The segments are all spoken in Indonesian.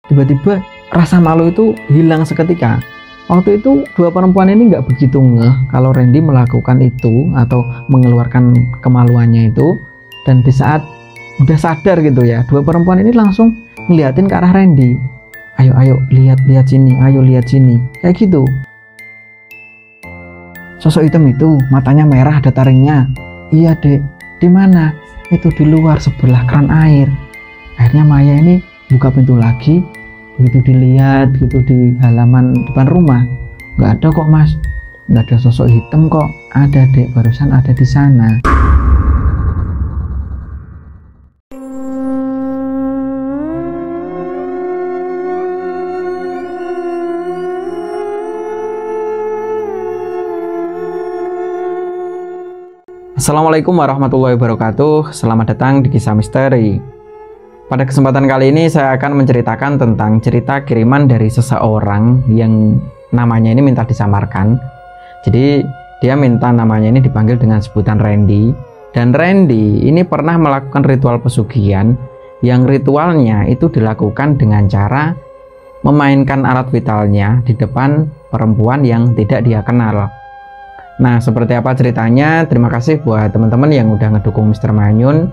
tiba-tiba rasa malu itu hilang seketika. Waktu itu dua perempuan ini nggak begitu ngeh kalau Randy melakukan itu atau mengeluarkan kemaluannya itu. Dan di saat udah sadar gitu ya, dua perempuan ini langsung ngeliatin ke arah Randy. Ayo lihat sini, ayo lihat sini, kayak gitu. Sosok hitam itu matanya merah, ada taringnya. Iya dek, di mana? Itu di luar sebelah keran air. Akhirnya Maya ini buka pintu lagi. Begitu dilihat gitu di halaman depan rumah, nggak ada kok mas, nggak ada sosok hitam kok. Ada dek, barusan ada di sana. Assalamualaikum warahmatullahi wabarakatuh. Selamat datang di Kisah Misteri. Pada kesempatan kali ini saya akan menceritakan tentang cerita kiriman dari seseorang yang namanya ini minta disamarkan. Jadi dia minta namanya ini dipanggil dengan sebutan Randy. Dan Randy ini pernah melakukan ritual pesugihan yang ritualnya itu dilakukan dengan cara memainkan alat vitalnya di depan perempuan yang tidak dia kenal. Nah, seperti apa ceritanya? Terima kasih buat teman-teman yang udah ngedukung Mr. Manyun.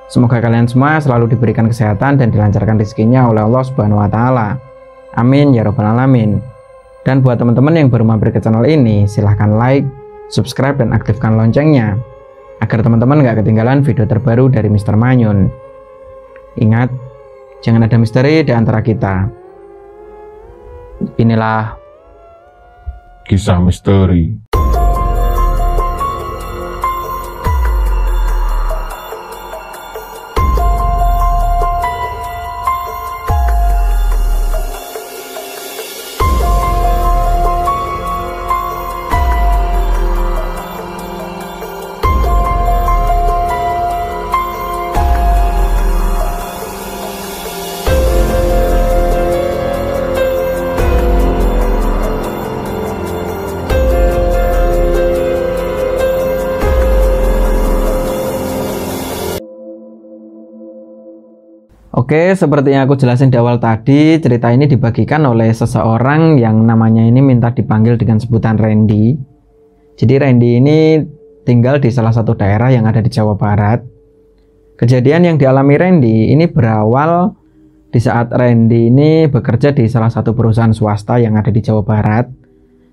Semoga kalian semua selalu diberikan kesehatan dan dilancarkan rezekinya oleh Allah Subhanahu wa Ta'ala. Amin ya Rabbal Alamin. Dan buat teman-teman yang baru mampir ke channel ini, silahkan like, subscribe, dan aktifkan loncengnya agar teman-teman gak ketinggalan video terbaru dari Mr. Manyun. Ingat, jangan ada misteri di antara kita. Inilah Kisah Misteri. Oke, seperti yang aku jelasin di awal tadi, cerita ini dibagikan oleh seseorang yang namanya ini minta dipanggil dengan sebutan Randy. Jadi Randy ini tinggal di salah satu daerah yang ada di Jawa Barat. Kejadian yang dialami Randy ini berawal di saat Randy ini bekerja di salah satu perusahaan swasta yang ada di Jawa Barat.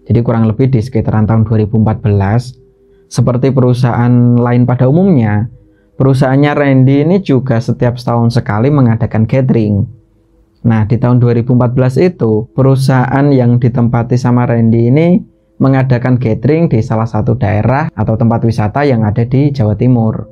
Jadi kurang lebih di sekitaran tahun 2014. Seperti perusahaan lain pada umumnya, perusahaannya Randy ini juga setiap setahun sekali mengadakan gathering. Nah, di tahun 2014 itu, perusahaan yang ditempati sama Randy ini mengadakan gathering di salah satu daerah atau tempat wisata yang ada di Jawa Timur.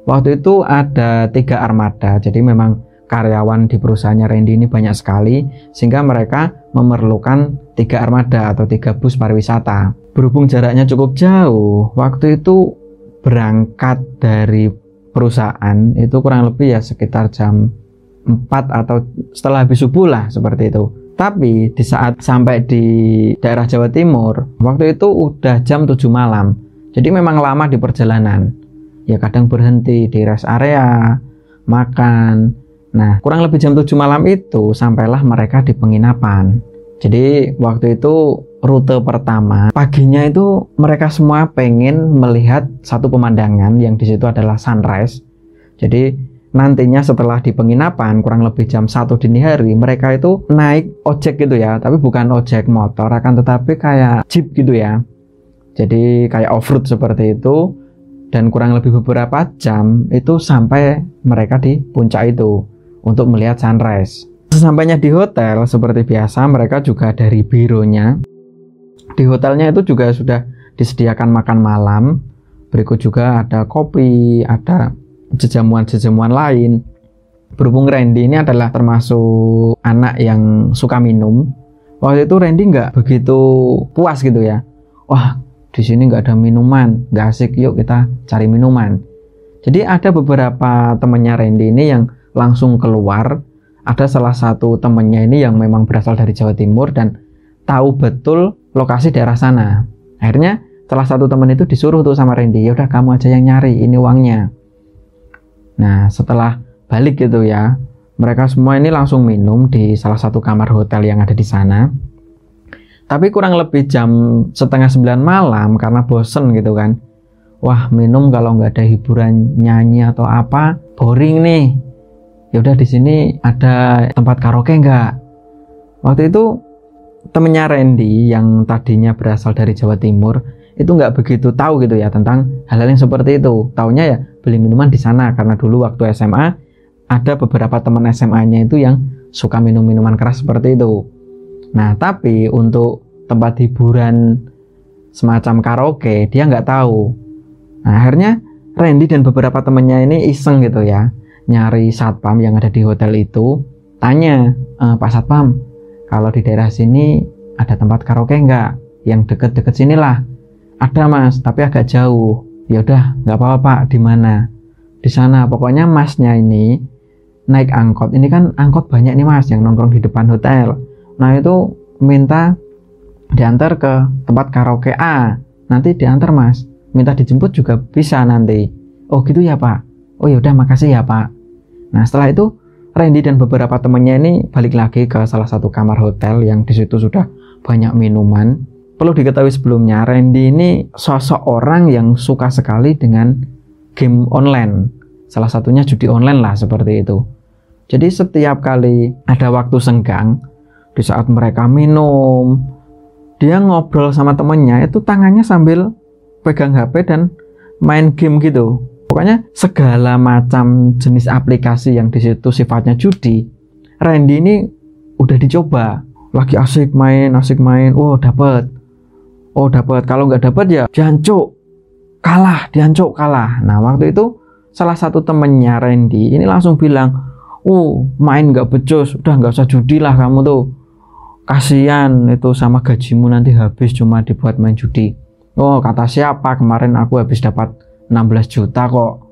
Waktu itu ada 3 armada, jadi memang karyawan di perusahaannya Randy ini banyak sekali, sehingga mereka memerlukan 3 armada atau 3 bus pariwisata. Berhubung jaraknya cukup jauh, waktu itu berangkat dari perusahaan itu kurang lebih ya sekitar jam 4 atau setelah habis subuh lah, seperti itu. Tapi di saat sampai di daerah Jawa Timur, waktu itu udah jam 7 malam. Jadi memang lama di perjalanan. Ya kadang berhenti di rest area, makan. Nah, kurang lebih jam 7 malam itu sampailah mereka di penginapan. Jadi waktu itu rute pertama, paginya itu mereka semua pengen melihat satu pemandangan yang disitu adalah sunrise. Jadi nantinya setelah di penginapan kurang lebih jam 1 dini hari, mereka itu naik ojek gitu ya, tapi bukan ojek motor, akan tetapi kayak jeep gitu ya. Jadi kayak off-road seperti itu, dan kurang lebih beberapa jam itu sampai mereka di puncak itu untuk melihat sunrise. Sesampainya di hotel, seperti biasa mereka juga dari bironya. Di hotelnya itu juga sudah disediakan makan malam. Berikut juga ada kopi, ada jejamuan-jejamuan lain. Berhubung Randy ini adalah termasuk anak yang suka minum, waktu itu Randy nggak begitu puas gitu ya. Wah, di sini nggak ada minuman, nggak asik, yuk kita cari minuman. Jadi ada beberapa temannya Randy ini yang langsung keluar. Ada salah satu temannya ini yang memang berasal dari Jawa Timur dan tahu betul lokasi daerah sana. Akhirnya salah satu teman itu disuruh tuh sama Randy, ya udah kamu aja yang nyari, ini uangnya. Nah, setelah balik gitu ya, Mereka semua ini langsung minum di salah satu kamar hotel yang ada di sana. Tapi kurang lebih jam setengah 9 malam karena bosen gitu kan. Wah, minum kalau nggak ada hiburan nyanyi atau apa, boring nih. Ya udah, di sini ada tempat karaoke nggak? Waktu itu temennya Randy yang tadinya berasal dari Jawa Timur itu nggak begitu tahu gitu ya tentang hal-hal yang seperti itu. Taunya ya beli minuman di sana karena dulu waktu SMA ada beberapa teman SMA-nya itu yang suka minum minuman keras seperti itu. Nah, tapi untuk tempat hiburan semacam karaoke dia nggak tahu. Nah, akhirnya Randy dan beberapa temannya ini iseng gitu ya, nyari satpam yang ada di hotel itu, tanya, Pak Satpam, kalau di daerah sini ada tempat karaoke nggak? Yang deket-deket sinilah. Ada Mas, tapi agak jauh. Ya udah, nggak apa-apa Pak. Di mana? Di sana. Pokoknya Masnya ini naik angkot. Ini kan angkot banyak nih Mas yang nongkrong di depan hotel. Nah, itu minta diantar ke tempat karaoke A. Nanti diantar Mas. Minta dijemput juga bisa nanti. Oh gitu ya Pak. Oh ya udah, makasih ya Pak. Nah, setelah itu Randy dan beberapa temannya ini balik lagi ke salah satu kamar hotel yang di situ sudah banyak minuman. Perlu diketahui sebelumnya, Randy ini sosok orang yang suka sekali dengan game online. Salah satunya judi online lah seperti itu. Jadi setiap kali ada waktu senggang, di saat mereka minum, dia ngobrol sama temennya, itu tangannya sambil pegang HP dan main game gitu. Pokoknya segala macam jenis aplikasi yang di situ sifatnya judi, Randy ini udah dicoba. Lagi asik main, oh dapat. Kalau nggak dapat ya diancuk, kalah. Nah, waktu itu salah satu temennya Randy ini langsung bilang, main nggak becus, udah nggak usah judi lah kamu tuh, kasihan itu sama gajimu nanti habis cuma dibuat main judi. Oh, kata siapa, kemarin aku habis dapat 16 juta kok.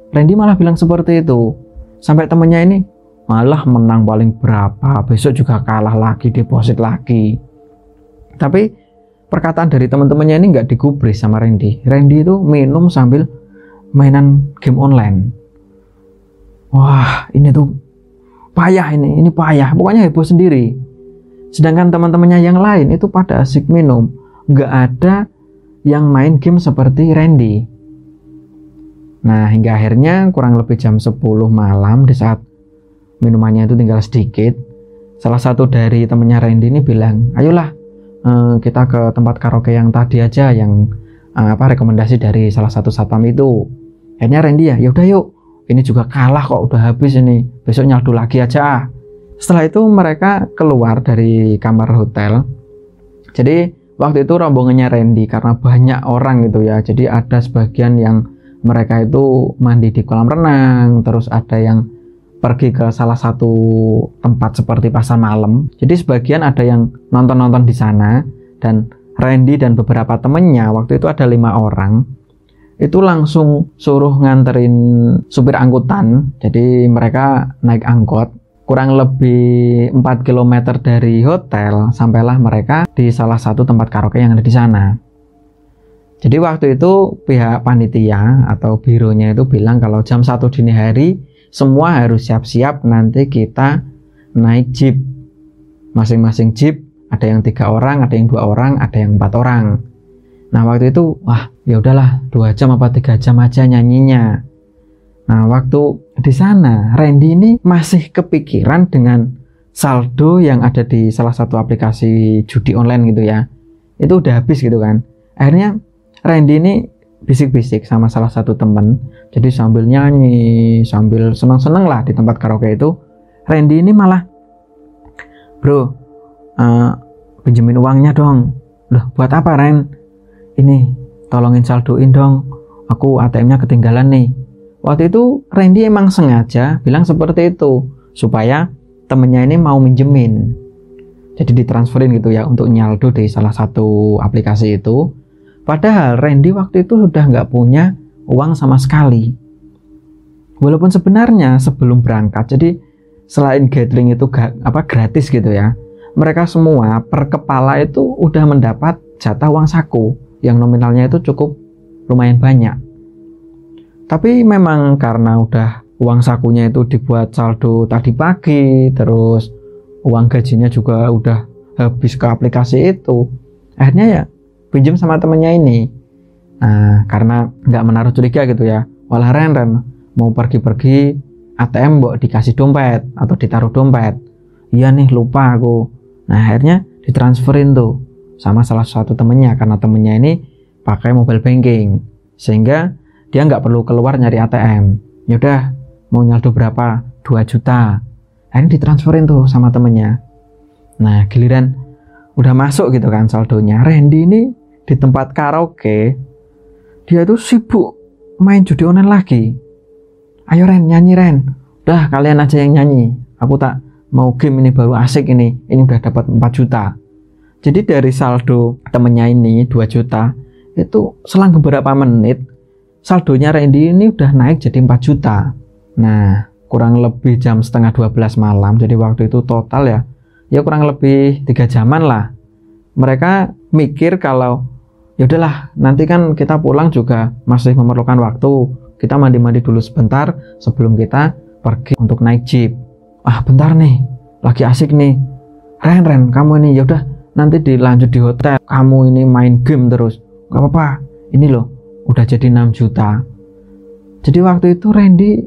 Randy malah bilang seperti itu. Sampai temennya ini malah menang paling berapa, besok juga kalah lagi, deposit lagi. Tapi perkataan dari teman-temannya ini nggak digubris sama Randy. Randy itu minum sambil mainan game online. Wah, ini tuh payah, ini payah. Pokoknya heboh sendiri. Sedangkan teman-temannya yang lain itu pada asik minum, nggak ada yang main game seperti Randy. Nah, hingga akhirnya kurang lebih jam 10 malam, di saat minumannya itu tinggal sedikit, salah satu dari temannya Randy ini bilang, ayolah kita ke tempat karaoke yang tadi aja, yang rekomendasi dari salah satu satpam itu. Akhirnya Randy yaudah yuk, ini juga kalah kok, udah habis ini, besok nyaldo lagi aja. Setelah itu mereka keluar dari kamar hotel. Jadi waktu itu rombongannya Randy karena banyak orang gitu ya, jadi ada sebagian yang mereka itu mandi di kolam renang, terus ada yang pergi ke salah satu tempat seperti pasar malam. Jadi sebagian ada yang nonton-nonton di sana, dan Randy dan beberapa temennya, waktu itu ada 5 orang, itu langsung suruh nganterin supir angkutan. Jadi mereka naik angkot kurang lebih 4 km dari hotel, sampailah mereka di salah satu tempat karaoke yang ada di sana. Jadi waktu itu pihak panitia atau bironya itu bilang kalau jam 1 dini hari semua harus siap-siap, nanti kita naik jeep. Masing-masing jeep ada yang 3 orang, ada yang 2 orang, ada yang 4 orang. Nah, waktu itu wah, ya udahlah 2 jam apa 3 jam aja nyanyinya. Nah, waktu di sana Randy ini masih kepikiran dengan saldo yang ada di salah satu aplikasi judi online gitu ya. Itu udah habis gitu kan. Akhirnya Randy ini bisik-bisik sama salah satu temen. Jadi sambil nyanyi, sambil seneng-seneng lah di tempat karaoke itu, Randy ini malah, bro, pinjemin uangnya dong. Loh, buat apa Ren? Ini, tolongin saldoin dong, aku ATM-nya ketinggalan nih. Waktu itu Randy emang sengaja bilang seperti itu, supaya temennya ini mau minjemin. Jadi ditransferin gitu ya untuk nyaldo di salah satu aplikasi itu. Padahal Randy waktu itu sudah nggak punya uang sama sekali. Walaupun sebenarnya sebelum berangkat, jadi selain gathering itu gratis gitu ya, mereka semua per kepala itu udah mendapat jatah uang saku yang nominalnya itu cukup lumayan banyak. Tapi memang karena udah uang sakunya itu dibuat saldo tadi pagi, terus uang gajinya juga udah habis ke aplikasi itu. Akhirnya ya pinjam sama temennya ini. Nah, karena nggak menaruh curiga gitu ya, walah Ren mau pergi-pergi ATM mbok dikasih dompet atau ditaruh dompet. Iya nih, lupa aku. Nah, akhirnya ditransferin tuh sama salah satu temennya, karena temennya ini pakai mobile banking sehingga dia nggak perlu keluar nyari ATM. Yaudah, mau nyaldo berapa? 2 juta. Akhirnya ditransferin tuh sama temennya. Nah, giliran udah masuk gitu kan saldonya, Randy ini di tempat karaoke dia tuh sibuk main judi online lagi. Ayo Ren, nyanyi Ren. Udah, kalian aja yang nyanyi, aku tak mau game, ini baru asik ini udah dapat 4 juta. Jadi dari saldo temennya ini 2 juta, itu selang beberapa menit saldonya Randy ini udah naik jadi 4 juta. Nah, kurang lebih jam setengah 12 malam, jadi waktu itu total ya kurang lebih 3 jaman lah. Mereka mikir kalau ya udahlah, nanti kan kita pulang juga masih memerlukan waktu, kita mandi-mandi dulu sebentar sebelum kita pergi untuk naik jeep. Ah, bentar nih, lagi asik nih Ren, kamu ini yaudah nanti dilanjut di hotel, kamu ini main game terus, gak apa-apa, ini loh udah jadi 6 juta. Jadi waktu itu Randy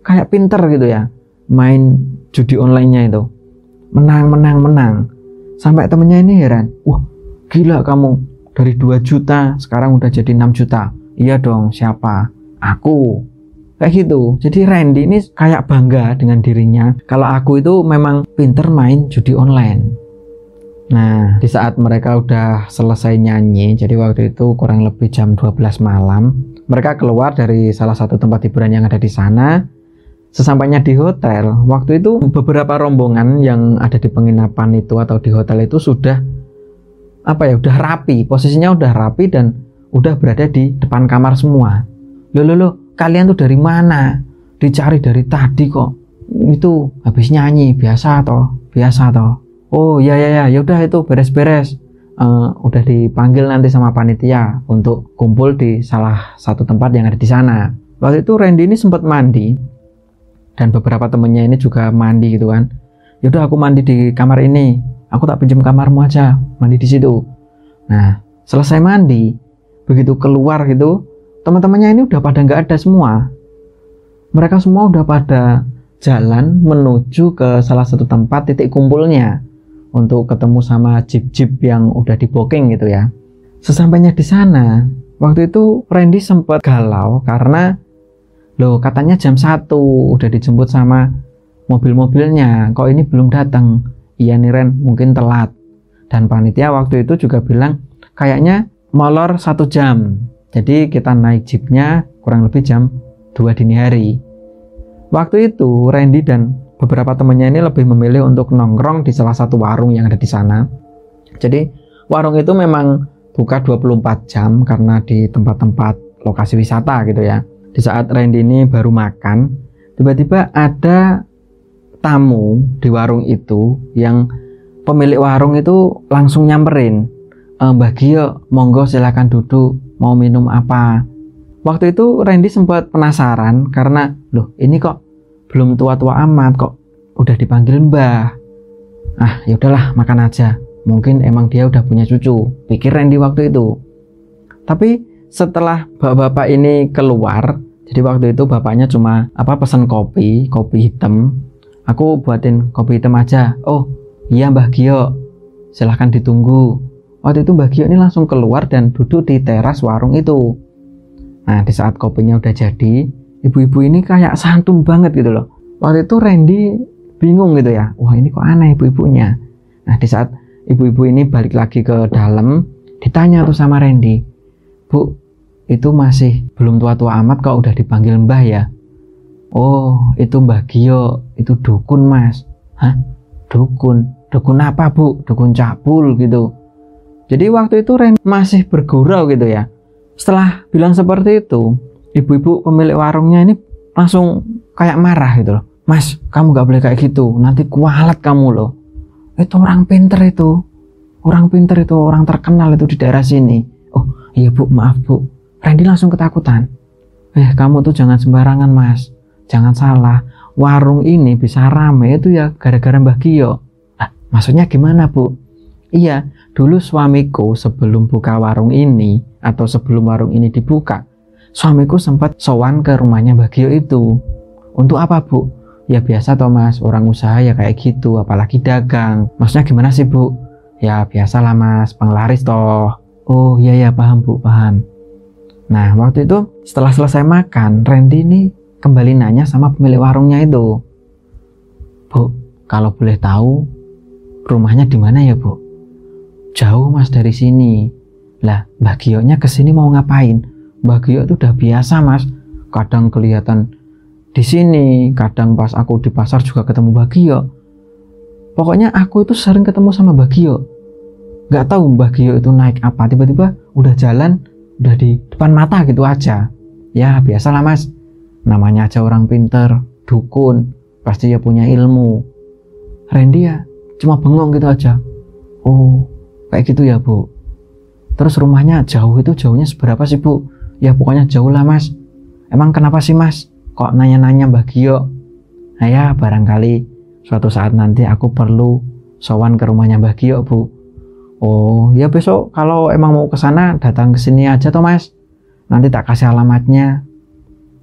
kayak pinter gitu ya main judi online-nya itu, menang sampai temennya ini heran, wah gila kamu, dari 2 juta sekarang udah jadi 6 juta. Iya dong, siapa? Aku. Kayak gitu. Jadi Randy ini kayak bangga dengan dirinya kalau aku itu memang pinter main judi online. Nah, di saat mereka udah selesai nyanyi, jadi waktu itu kurang lebih jam 12 malam, mereka keluar dari salah satu tempat hiburan yang ada di sana. Sesampainya di hotel, waktu itu beberapa rombongan yang ada di penginapan itu atau di hotel itu sudah udah rapi, posisinya udah rapi dan udah berada di depan kamar semua. Loh, kalian tuh dari mana? Dicari dari tadi kok. Itu habis nyanyi, biasa toh. Oh ya, udah itu beres-beres. Udah dipanggil nanti sama panitia untuk kumpul di salah satu tempat yang ada di sana. Waktu itu Randy ini sempat mandi dan beberapa temennya ini juga mandi gitu kan. Yaudah, aku mandi di kamar ini, aku tak pinjam kamarmu aja, mandi di situ. Nah, selesai mandi, begitu keluar gitu, teman-temannya ini udah pada nggak ada semua. Mereka semua udah pada jalan menuju ke salah satu tempat titik kumpulnya untuk ketemu sama jeep-jeep yang udah di booking gitu ya. Sesampainya di sana, waktu itu Randy sempat galau karena loh, katanya jam 1 udah dijemput sama mobil-mobilnya, kok ini belum datang. Iya nih Ren, mungkin telat. Dan panitia waktu itu juga bilang kayaknya molor 1 jam. Jadi kita naik jeepnya kurang lebih jam 2 dini hari. Waktu itu Randy dan beberapa temannya ini lebih memilih untuk nongkrong di salah satu warung yang ada di sana. Jadi warung itu memang buka 24 jam karena di tempat-tempat lokasi wisata gitu ya. Di saat Randy ini baru makan, tiba-tiba ada tamu di warung itu yang pemilik warung itu langsung nyamperin, Mbak Gio, monggo silakan duduk, mau minum apa? Waktu itu Randy sempat penasaran karena loh, ini kok belum tua-tua amat kok udah dipanggil Mbah. Ah, ya udahlah, makan aja. Mungkin emang dia udah punya cucu, pikir Randy waktu itu. Tapi setelah bapak-bapak ini keluar, jadi waktu itu bapaknya cuma pesan kopi hitam. Aku buatin kopi hitam aja. Oh iya Mbah Gio, silahkan ditunggu. Waktu itu Mbah Gio ini langsung keluar dan duduk di teras warung itu. Nah, di saat kopinya udah jadi, ibu-ibu ini kayak santun banget gitu loh. Waktu itu Randy bingung gitu ya, wah ini kok aneh ibu-ibunya. Nah, di saat ibu-ibu ini balik lagi ke dalam, ditanya tuh sama Randy, Bu, itu masih belum tua-tua amat kok udah dipanggil Mbah ya? Oh, itu Mbah Gio, itu dukun Mas. Hah? Dukun? Dukun apa Bu? Dukun cabul gitu. Jadi waktu itu Randy masih bergurau gitu ya. Setelah bilang seperti itu, ibu-ibu pemilik warungnya ini langsung kayak marah gitu loh. Mas, kamu gak boleh kayak gitu, nanti kualat kamu loh. Itu orang pinter itu. Orang pinter itu, orang terkenal itu di daerah sini. Oh iya Bu, maaf Bu. Randy langsung ketakutan. Kamu tuh jangan sembarangan Mas. jangan salah, warung ini bisa rame itu ya gara-gara Mbah Gio. Ah, maksudnya gimana Bu? Iya, dulu suamiku sebelum buka warung ini atau sebelum warung ini dibuka, suamiku sempat sowan ke rumahnya Mbah Gio itu. Untuk apa Bu? Ya biasa toh Mas, orang usaha ya kayak gitu, apalagi dagang. Maksudnya gimana sih Bu? Ya biasalah Mas, penglaris toh. Oh iya ya, paham Bu, paham. Nah waktu itu setelah selesai makan, Randy ini kembali nanya sama pemilik warungnya itu, Bu, kalau boleh tahu rumahnya di mana ya Bu? Jauh Mas dari sini. Lah Mbah Gio-nya kesini mau ngapain? Mbah Gio itu udah biasa Mas, kadang kelihatan di sini, kadang pas aku di pasar juga ketemu Mbah Gio. Pokoknya aku itu sering ketemu sama Mbah Gio. Gak tahu Mbah Gio itu naik apa, tiba-tiba udah jalan, udah di depan mata gitu aja. Ya biasalah Mas, namanya aja orang pinter, dukun, pasti ya punya ilmu. Randy ya cuma bengong gitu aja. Oh kayak gitu ya Bu. Terus rumahnya jauh itu jauhnya seberapa sih Bu? Ya pokoknya jauh lah Mas. Emang kenapa sih Mas kok nanya-nanya Mbah Gio? Nah ya barangkali suatu saat nanti aku perlu sowan ke rumahnya Mbah Gio Bu. Oh ya besok kalau emang mau ke sana datang ke sini aja toh Mas. Nanti tak kasih alamatnya.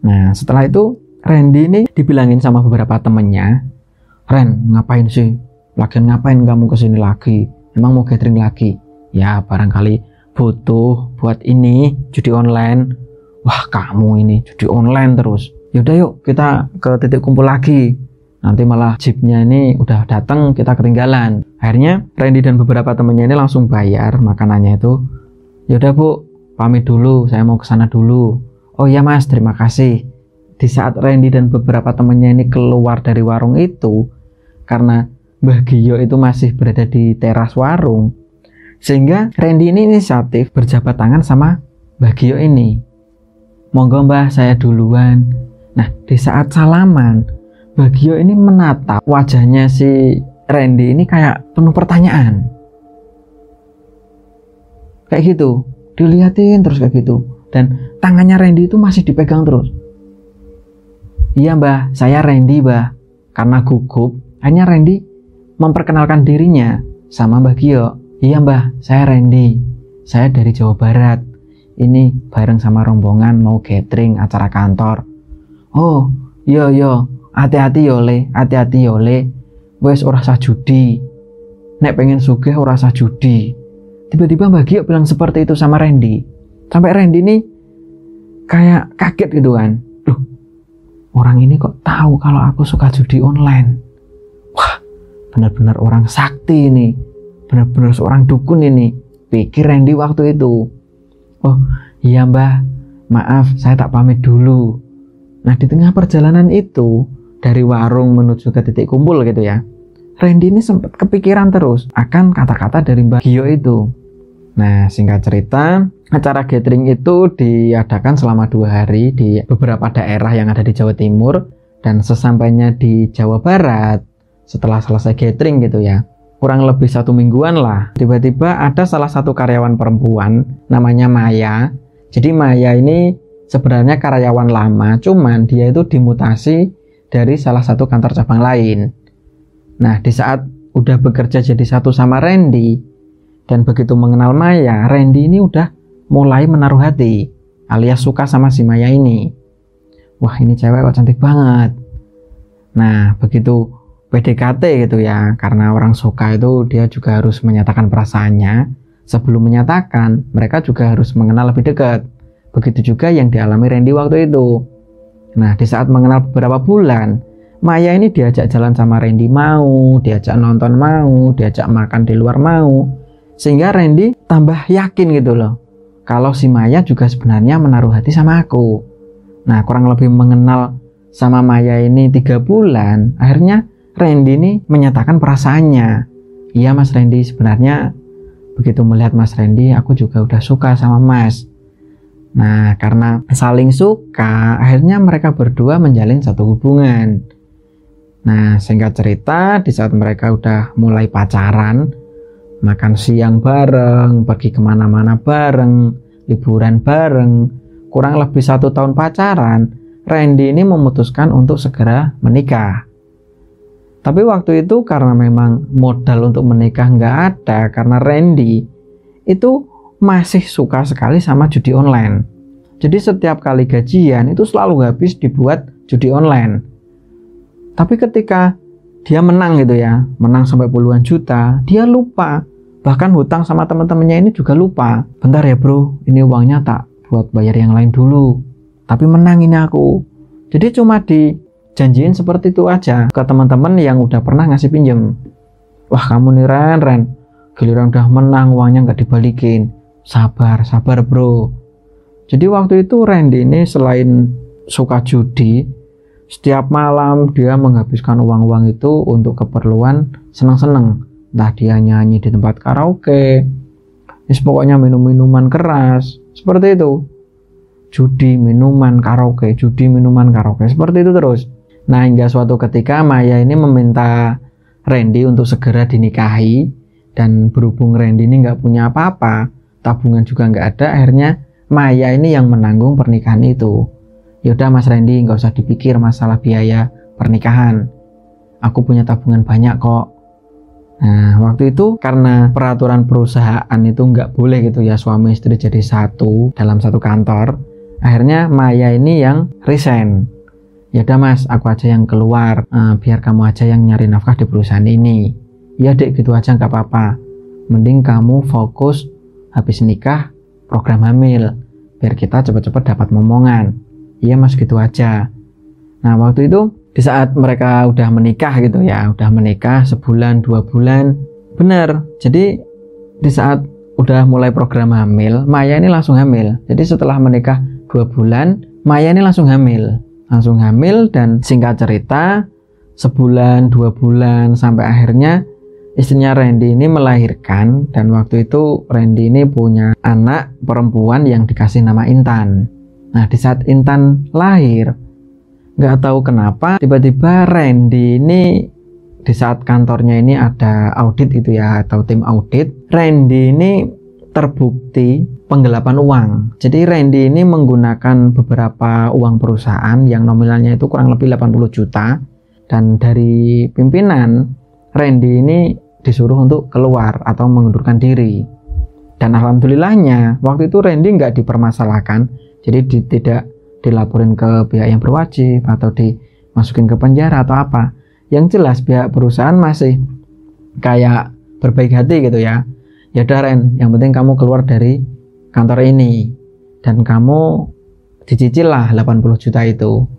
Nah setelah itu Randy ini dibilangin sama beberapa temennya, Ren ngapain sih? Lagian ngapain kamu kesini lagi? Emang mau gathering lagi? Ya barangkali butuh buat ini judi online. Wah kamu ini judi online terus. Yaudah yuk kita ke titik kumpul lagi. Nanti malah jeepnya ini udah datang kita ketinggalan. Akhirnya Randy dan beberapa temennya ini langsung bayar makanannya itu. Yaudah Bu, pamit dulu, saya mau ke sana dulu. Oh iya Mas, terima kasih. Di saat Randy dan beberapa temennya ini keluar dari warung itu, karena Mbah Gio itu masih berada di teras warung, sehingga Randy ini inisiatif berjabat tangan sama Mbah Gio ini. Monggo Mbah, saya duluan. Nah, di saat salaman, Mbah Gio ini menatap wajahnya si Randy ini kayak penuh pertanyaan. Kayak gitu, dilihatin terus kayak gitu. Dan tangannya Randy itu masih dipegang terus. Iya Mbah, saya Randy Mbah. Karena gugup, hanya Randy memperkenalkan dirinya sama Mbah Gio. Iya Mbah, saya Randy. Saya dari Jawa Barat. Ini bareng sama rombongan mau gathering acara kantor. Oh, yo, hati-hati yole, hati-hati yole. Wes ora sah judi. Nek pengen sugih ora sah judi. Tiba-tiba Mbah Gio bilang seperti itu sama Randy. Sampai Randy ini kayak kaget gitu kan. Loh, orang ini kok tahu kalau aku suka judi online? Wah, benar-benar orang sakti ini. Benar-benar seorang dukun ini. Pikir Randy waktu itu. Oh, iya Mbah. Maaf, saya tak pamit dulu. Nah, di tengah perjalanan itu, dari warung menuju ke titik kumpul gitu ya, Randy ini sempat kepikiran terus akan kata-kata dari Mbah Gio itu. Nah, singkat cerita, acara gathering itu diadakan selama 2 hari di beberapa daerah yang ada di Jawa Timur, dan sesampainya di Jawa Barat, setelah selesai gathering gitu ya, kurang lebih 1 mingguan lah, tiba-tiba ada salah satu karyawan perempuan namanya Maya. Jadi Maya ini sebenarnya karyawan lama, cuman dia itu dimutasi dari salah satu kantor cabang lain. Nah, di saat udah bekerja jadi satu sama Randy dan begitu mengenal Maya, Randy ini udah mulai menaruh hati alias suka sama si Maya ini. Wah, ini cewek kok cantik banget. Nah, begitu PDKT gitu ya, karena orang suka itu dia juga harus menyatakan perasaannya. Sebelum menyatakan, mereka juga harus mengenal lebih dekat. Begitu juga yang dialami Randy waktu itu. Nah, di saat mengenal beberapa bulan, Maya ini diajak jalan sama Randy mau, diajak nonton mau, diajak makan di luar mau. Sehingga Randy tambah yakin gitu loh, kalau si Maya juga sebenarnya menaruh hati sama aku. Nah, kurang lebih mengenal sama Maya ini 3 bulan, akhirnya Randy ini menyatakan perasaannya. Iya Mas Randy, sebenarnya begitu melihat Mas Randy, aku juga udah suka sama Mas. Nah, karena saling suka, akhirnya mereka berdua menjalin satu hubungan. Nah, singkat cerita, di saat mereka udah mulai pacaran, makan siang bareng, pergi kemana-mana bareng, liburan bareng, kurang lebih 1 tahun pacaran, Randy ini memutuskan untuk segera menikah. Tapi waktu itu karena memang modal untuk menikah nggak ada, karena Randy itu masih suka sekali sama judi online. Jadi setiap kali gajian itu selalu habis dibuat judi online. Tapi ketika dia menang gitu ya, menang sampai puluhan juta, dia lupa. Bahkan hutang sama teman-temannya ini juga lupa. Bentar ya bro, ini uangnya tak buat bayar yang lain dulu. Tapi menang ini aku. Jadi cuma dijanjiin seperti itu aja ke teman-teman yang udah pernah ngasih pinjem. Wah kamu nih Ren, giliran udah menang uangnya nggak dibalikin. Sabar bro. Jadi waktu itu Randy ini selain suka judi, setiap malam dia menghabiskan uang-uang itu untuk keperluan seneng-seneng. Entah dia nyanyi di tempat karaoke, pokoknya minum-minuman keras, seperti itu. Judi, minuman, karaoke, seperti itu terus. Nah hingga suatu ketika Maya ini meminta Randy untuk segera dinikahi, dan berhubung Randy ini nggak punya apa-apa, tabungan juga nggak ada, akhirnya Maya ini yang menanggung pernikahan itu. Yaudah Mas Randy, nggak usah dipikir masalah biaya pernikahan, aku punya tabungan banyak kok. Nah waktu itu karena peraturan perusahaan itu nggak boleh gitu ya suami istri jadi satu dalam satu kantor, akhirnya Maya ini yang resign. Ya udah mas, aku aja yang keluar, biar kamu aja yang nyari nafkah di perusahaan ini. Ya dek, gitu aja nggak apa-apa, mending kamu fokus habis nikah program hamil, biar kita cepet-cepet dapat momongan. Iya mas, gitu aja. Nah waktu itu di saat mereka udah menikah gitu ya, udah menikah sebulan 2 bulan, bener. Jadi di saat udah mulai program hamil, Maya ini langsung hamil. Jadi setelah menikah 2 bulan, Maya ini langsung hamil. Dan singkat cerita, sebulan 2 bulan sampai akhirnya istrinya Randy ini melahirkan. Dan waktu itu Randy ini punya anak perempuan yang dikasih nama Intan. Nah di saat Intan lahir, nggak tahu kenapa tiba-tiba Randy ini di saat kantornya ini ada audit gitu ya, atau tim audit, Randy ini terbukti penggelapan uang. Jadi Randy ini menggunakan beberapa uang perusahaan yang nominalnya itu kurang lebih 80 juta, dan dari pimpinan Randy ini disuruh untuk keluar atau mengundurkan diri. Dan alhamdulillahnya waktu itu Randy nggak dipermasalahkan, jadi tidak dilaporin ke pihak yang berwajib atau dimasukin ke penjara atau apa. Yang jelas pihak perusahaan masih kayak berbaik hati gitu ya. Ya udah Ren, yang penting kamu keluar dari kantor ini dan kamu dicicil lah 80 juta itu.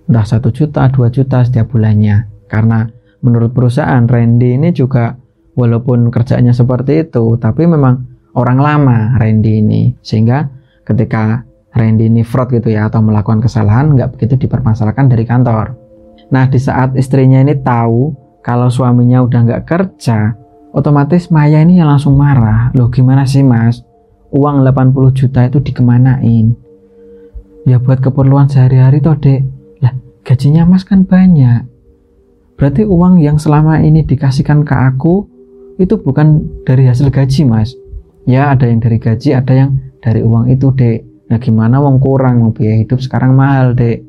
Entah 1 juta, 2 juta setiap bulannya. Karena menurut perusahaan Randy ini juga walaupun kerjanya seperti itu, tapi memang orang lama Randy ini. Sehingga ketika Randy ini fraud gitu ya, atau melakukan kesalahan, nggak begitu dipermasalahkan dari kantor. Nah di saat istrinya ini tahu kalau suaminya udah nggak kerja, otomatis Maya ini yang langsung marah. Loh gimana sih mas, uang 80 juta itu dikemanain? Ya buat keperluan sehari-hari toh dek. Lah gajinya mas kan banyak, berarti uang yang selama ini dikasihkan ke aku itu bukan dari hasil gaji mas. Ya ada yang dari gaji, ada yang dari uang itu dek. Nah gimana wong kurang, biaya hidup sekarang mahal dek.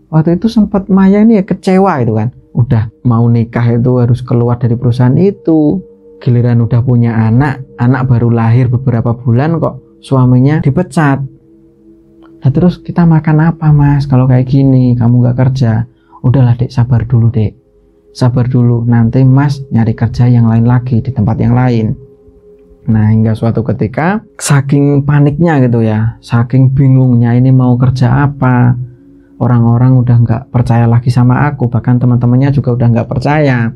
Waktu itu sempat Maya ini ya kecewa itu kan, udah mau nikah itu harus keluar dari perusahaan itu, giliran udah punya anak baru lahir beberapa bulan kok suaminya dipecat. Nah terus kita makan apa mas kalau kayak gini, kamu gak kerja? Udahlah dek, sabar dulu dek, sabar dulu, nanti mas nyari kerja yang lain lagi di tempat yang lain. Nah hingga suatu ketika saking paniknya gitu ya, saking bingungnya ini mau kerja apa, orang-orang udah nggak percaya lagi sama aku, bahkan teman-temannya juga udah nggak percaya.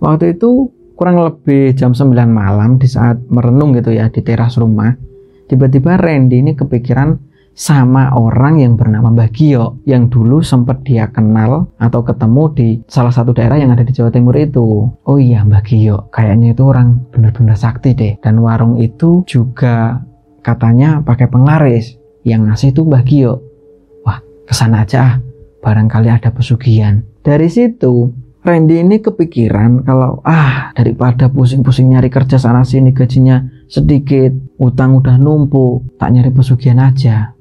Waktu itu kurang lebih jam 9 malam di saat merenung gitu ya di teras rumah, tiba-tiba Randy ini kepikiran sama orang yang bernama Mbah Gio, yang dulu sempat dia kenal atau ketemu di salah satu daerah yang ada di Jawa Timur itu. Oh iya Mbah Gio, kayaknya itu orang bener-bener sakti deh, dan warung itu juga katanya pakai penglaris, yang ngasih itu Mbah Gio. Wah kesana aja, barangkali ada pesugihan. Dari situ Randy ini kepikiran kalau daripada pusing-pusing nyari kerja sana sini gajinya sedikit, utang udah numpuk, tak nyari pesugihan aja.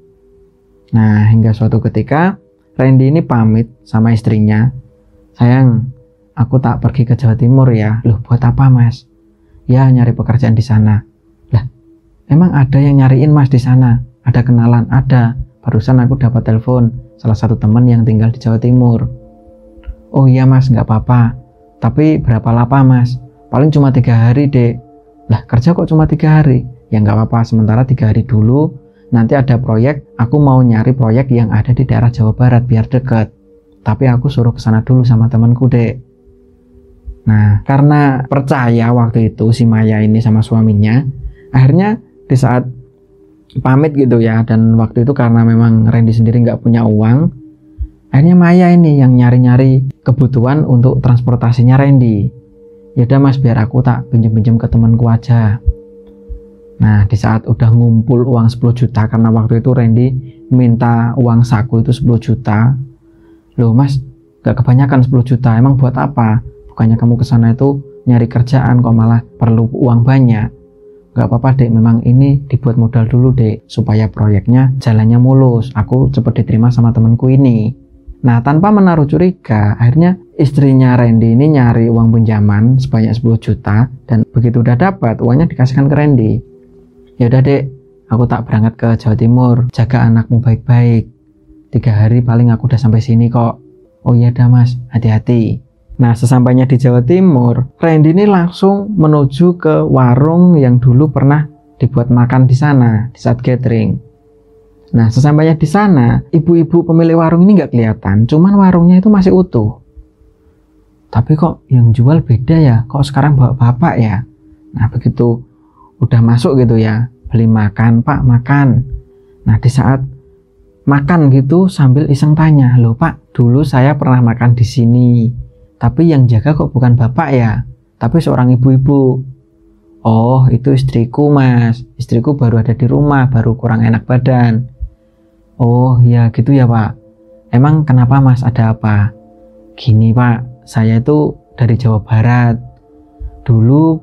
Nah hingga suatu ketika Randy ini pamit sama istrinya, sayang, aku tak pergi ke Jawa Timur ya. Loh, buat apa mas? Ya nyari pekerjaan di sana. Lah, emang ada yang nyariin mas di sana? Ada kenalan? Ada. Barusan aku dapat telepon salah satu teman yang tinggal di Jawa Timur. Oh iya mas, nggak apa-apa. Tapi berapa lama mas? Paling cuma 3 hari dek. Lah kerja kok cuma 3 hari? Ya nggak apa-apa, sementara 3 hari dulu. Nanti ada proyek, aku mau nyari proyek yang ada di daerah Jawa Barat biar deket. Tapi aku suruh kesana dulu sama temanku dek. Nah, karena percaya waktu itu si Maya ini sama suaminya, akhirnya di saat pamit gitu ya, dan waktu itu karena memang Randy sendiri nggak punya uang, akhirnya Maya ini yang nyari-nyari kebutuhan untuk transportasinya Randy. Yaudah mas, biar aku tak pinjem-pinjem ke temanku aja. Nah, di saat udah ngumpul uang 10 juta, karena waktu itu Randy minta uang saku itu 10 juta. Loh mas, gak kebanyakan 10 juta, emang buat apa? Bukannya kamu kesana itu nyari kerjaan kok malah perlu uang banyak. Gak apa-apa dek, memang ini dibuat modal dulu dek, supaya proyeknya jalannya mulus, aku cepet diterima sama temanku ini. Nah, tanpa menaruh curiga, akhirnya istrinya Randy ini nyari uang pinjaman sebanyak 10 juta, dan begitu udah dapat, uangnya dikasihkan ke Randy. Ya udah dek, aku tak berangkat ke Jawa Timur, jaga anakmu baik-baik. 3 hari paling aku udah sampai sini kok. Oh iya dah mas, hati-hati. Nah, sesampainya di Jawa Timur, Randy ini langsung menuju ke warung yang dulu pernah dibuat makan di sana, di saat gathering. Nah, sesampainya di sana, ibu-ibu pemilik warung ini nggak kelihatan, cuman warungnya itu masih utuh. Tapi kok yang jual beda ya, kok sekarang bawa bapak ya? Nah, begitu udah masuk gitu ya, beli makan, pak makan. Nah, di saat makan gitu sambil iseng tanya, loh pak, dulu saya pernah makan di sini. Tapi yang jaga kok bukan bapak ya, tapi seorang ibu-ibu. Oh, itu istriku mas, istriku baru ada di rumah, baru kurang enak badan. Oh ya gitu ya pak. Emang kenapa mas, ada apa? Gini pak, saya itu dari Jawa Barat. Dulu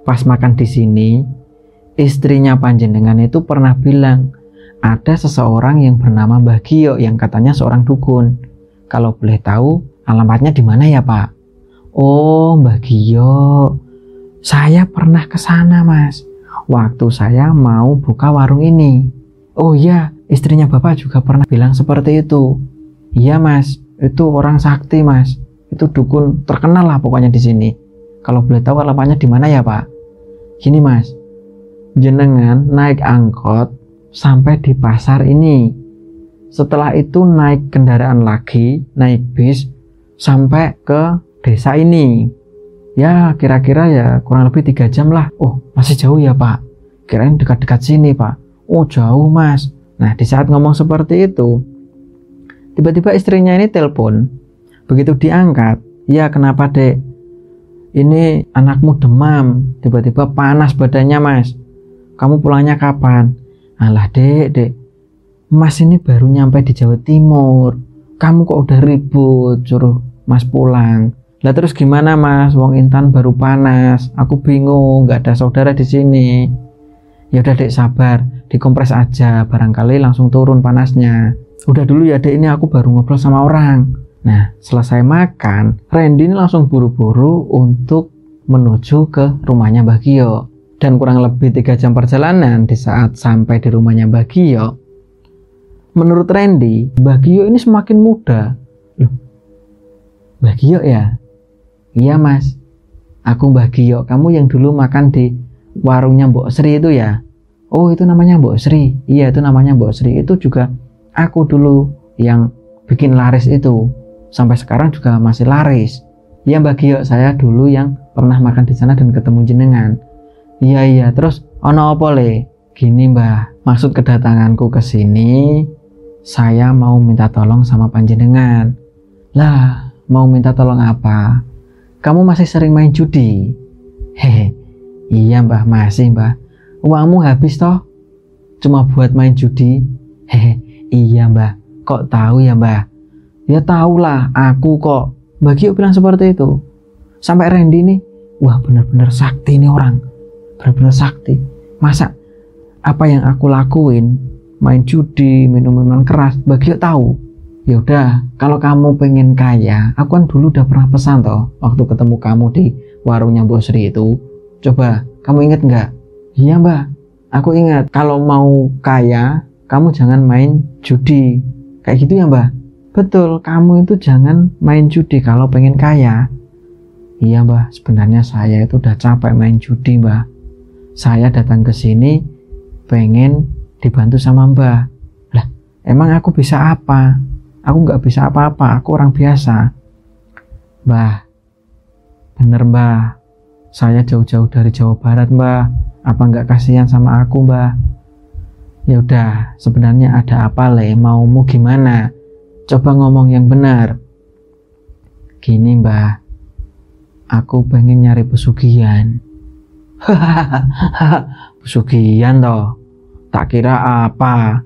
pas makan di sini, istrinya panjenengan itu pernah bilang ada seseorang yang bernama Mbah Gio yang katanya seorang dukun. Kalau boleh tahu, alamatnya di mana ya pak? Oh, Mbah Gio, saya pernah ke sana mas, waktu saya mau buka warung ini. Oh iya, istrinya bapak juga pernah bilang seperti itu. Iya mas, itu orang sakti mas, itu dukun terkenal lah pokoknya di sini. Kalau boleh tahu alamatnya di mana ya pak? Gini mas, jenengan naik angkot sampai di pasar ini. Setelah itu naik kendaraan lagi, naik bis sampai ke desa ini. Ya kira-kira ya kurang lebih 3 jam lah. Oh masih jauh ya pak, kirain dekat-dekat sini pak. Oh jauh mas. Nah, di saat ngomong seperti itu, tiba-tiba istrinya ini telepon. Begitu diangkat, ya kenapa dek? Ini anakmu demam, tiba-tiba panas badannya mas. Kamu pulangnya kapan? Alah dek, mas ini baru nyampe di Jawa Timur, kamu kok udah ribut suruh mas pulang. Lah terus gimana mas, wong Intan baru panas, aku bingung, nggak ada saudara di sini. Ya udah dek, sabar, dikompres aja, barangkali langsung turun panasnya. Udah dulu ya dek, ini aku baru ngobrol sama orang. Nah, selesai makan, Randy ini langsung buru-buru untuk menuju ke rumahnya Mbah Gio. Dan kurang lebih 3 jam perjalanan, di saat sampai di rumahnya Mbah Gio, menurut Randy, Mbah Gio ini semakin muda. Loh, Mbah Gio ya? Iya mas, aku Mbah Gio, kamu yang dulu makan di warungnya Mbok Sri itu ya? Oh itu namanya Mbok Sri. Iya itu namanya Mbok Sri, itu juga aku dulu yang bikin laris itu. Sampai sekarang juga masih laris. Iya Mbah Gio, saya dulu yang pernah makan di sana dan ketemu jenengan. Iya, terus ono apa le? Gini mbah, maksud kedatanganku ke sini, saya mau minta tolong sama panjenengan. Lah, mau minta tolong apa? Kamu masih sering main judi? Hehe, iya mbah, masih mbah. Uangmu habis toh? Cuma buat main judi? Hehe, iya mbah. Kok tahu ya mbah? Ya tahulah, aku kok. Mbah Gio bilang seperti itu. Sampai Randy nih, wah benar-benar sakti ini orang. Benar-benar sakti. Masa apa yang aku lakuin, main judi, minum minuman keras, Mbah Gio tahu? Ya udah, kalau kamu pengen kaya, aku kan dulu udah pernah pesan toh waktu ketemu kamu di warungnya Mbok Sri itu. Coba, kamu inget nggak? Iya mbak, aku ingat. Kalau mau kaya, kamu jangan main judi. Kayak gitu ya mbak? Betul, kamu itu jangan main judi kalau pengen kaya. Iya mbak, sebenarnya saya itu udah capek main judi mbak. Saya datang ke sini pengen dibantu sama mbak. Lah, emang aku bisa apa? Aku nggak bisa apa-apa, aku orang biasa. Mbah, bener mbah, saya jauh-jauh dari Jawa Barat mbah. Apa nggak kasihan sama aku mbah? Ya udah, sebenarnya ada apa le? Maumu gimana? Coba ngomong yang benar. Gini mbah, aku pengen nyari pesugihan. Pesugihan toh? Tak kira apa?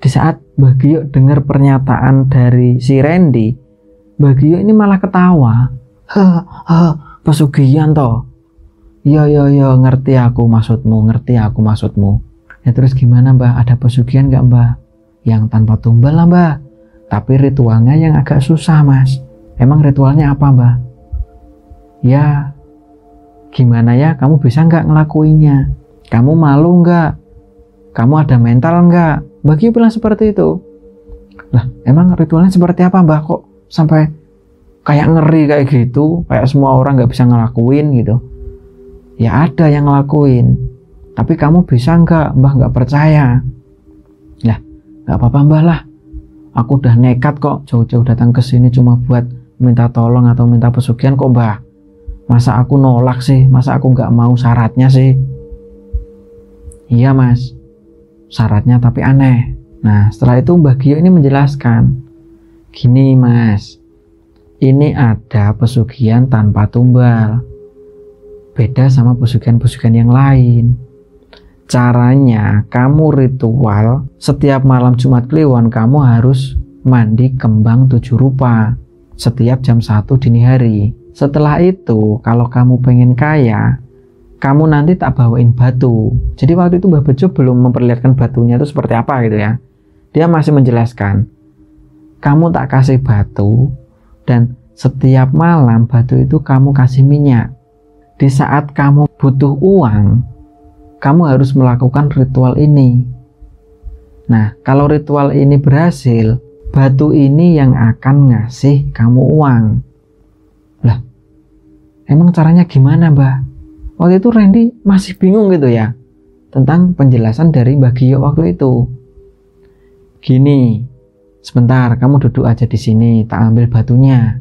Di saat Mbah Gio dengar pernyataan dari si Randy, Mbah Gio ini malah ketawa. Pesugihan toh? Yo, ngerti aku maksudmu. Ya terus gimana mbah? Ada pesugihan nggak mbah? Yang tanpa tumbal lah mbah. Tapi ritualnya yang agak susah mas. Emang ritualnya apa mbah? Ya, gimana ya? Kamu bisa nggak ngelakuinnya? Kamu malu nggak? Kamu ada mental nggak? Mbah Gio bilang seperti itu. Lah, emang ritualnya seperti apa mbah? Kok sampai kayak ngeri kayak gitu? Kayak semua orang nggak bisa ngelakuin gitu. Ya ada yang ngelakuin. Tapi kamu bisa nggak? Mbah nggak percaya. Ya, nggak apa-apa mbah lah. Aku udah nekat kok jauh-jauh datang ke sini cuma buat minta tolong atau minta pesugihan kok mbah. Masa aku nolak sih? Masa aku nggak mau syaratnya sih? Iya mas, syaratnya tapi aneh. Nah setelah itu Mbah Gio ini menjelaskan. Gini mas, ini ada pesugihan tanpa tumbal. Beda sama pesugihan-pesugihan yang lain. Caranya kamu ritual setiap malam Jumat Kliwon kamu harus mandi kembang 7 rupa setiap jam 1 dini hari. Setelah itu kalau kamu pengen kaya, kamu nanti tak bawain batu. Jadi waktu itu Mbah Bejo belum memperlihatkan batunya itu seperti apa gitu ya. Dia masih menjelaskan, kamu tak kasih batu dan setiap malam batu itu kamu kasih minyak. Di saat kamu butuh uang, kamu harus melakukan ritual ini. Nah, kalau ritual ini berhasil, batu ini yang akan ngasih kamu uang. Lah, emang caranya gimana, Mbah? Waktu itu Randy masih bingung gitu ya tentang penjelasan dari Mbah Gio waktu itu. Gini, sebentar, kamu duduk aja di sini, tak ambil batunya.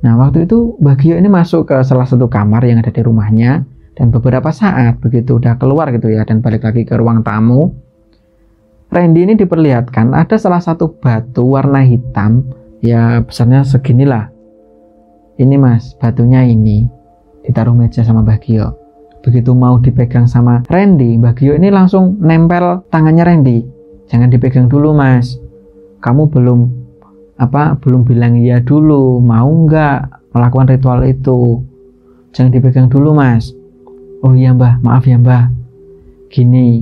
Nah, waktu itu Mbah Gio ini masuk ke salah satu kamar yang ada di rumahnya. Dan beberapa saat begitu udah keluar gitu ya dan balik lagi ke ruang tamu, Randy ini diperlihatkan ada salah satu batu warna hitam, ya besarnya seginilah. Ini mas, batunya ini ditaruh meja sama Mbah Gio. Begitu mau dipegang sama Randy, Mbah Gio ini langsung nempel tangannya Randy. Jangan dipegang dulu mas, kamu belum bilang iya dulu, mau nggak melakukan ritual itu. Jangan dipegang dulu mas. Oh iya mbah, maaf ya mbah. Gini,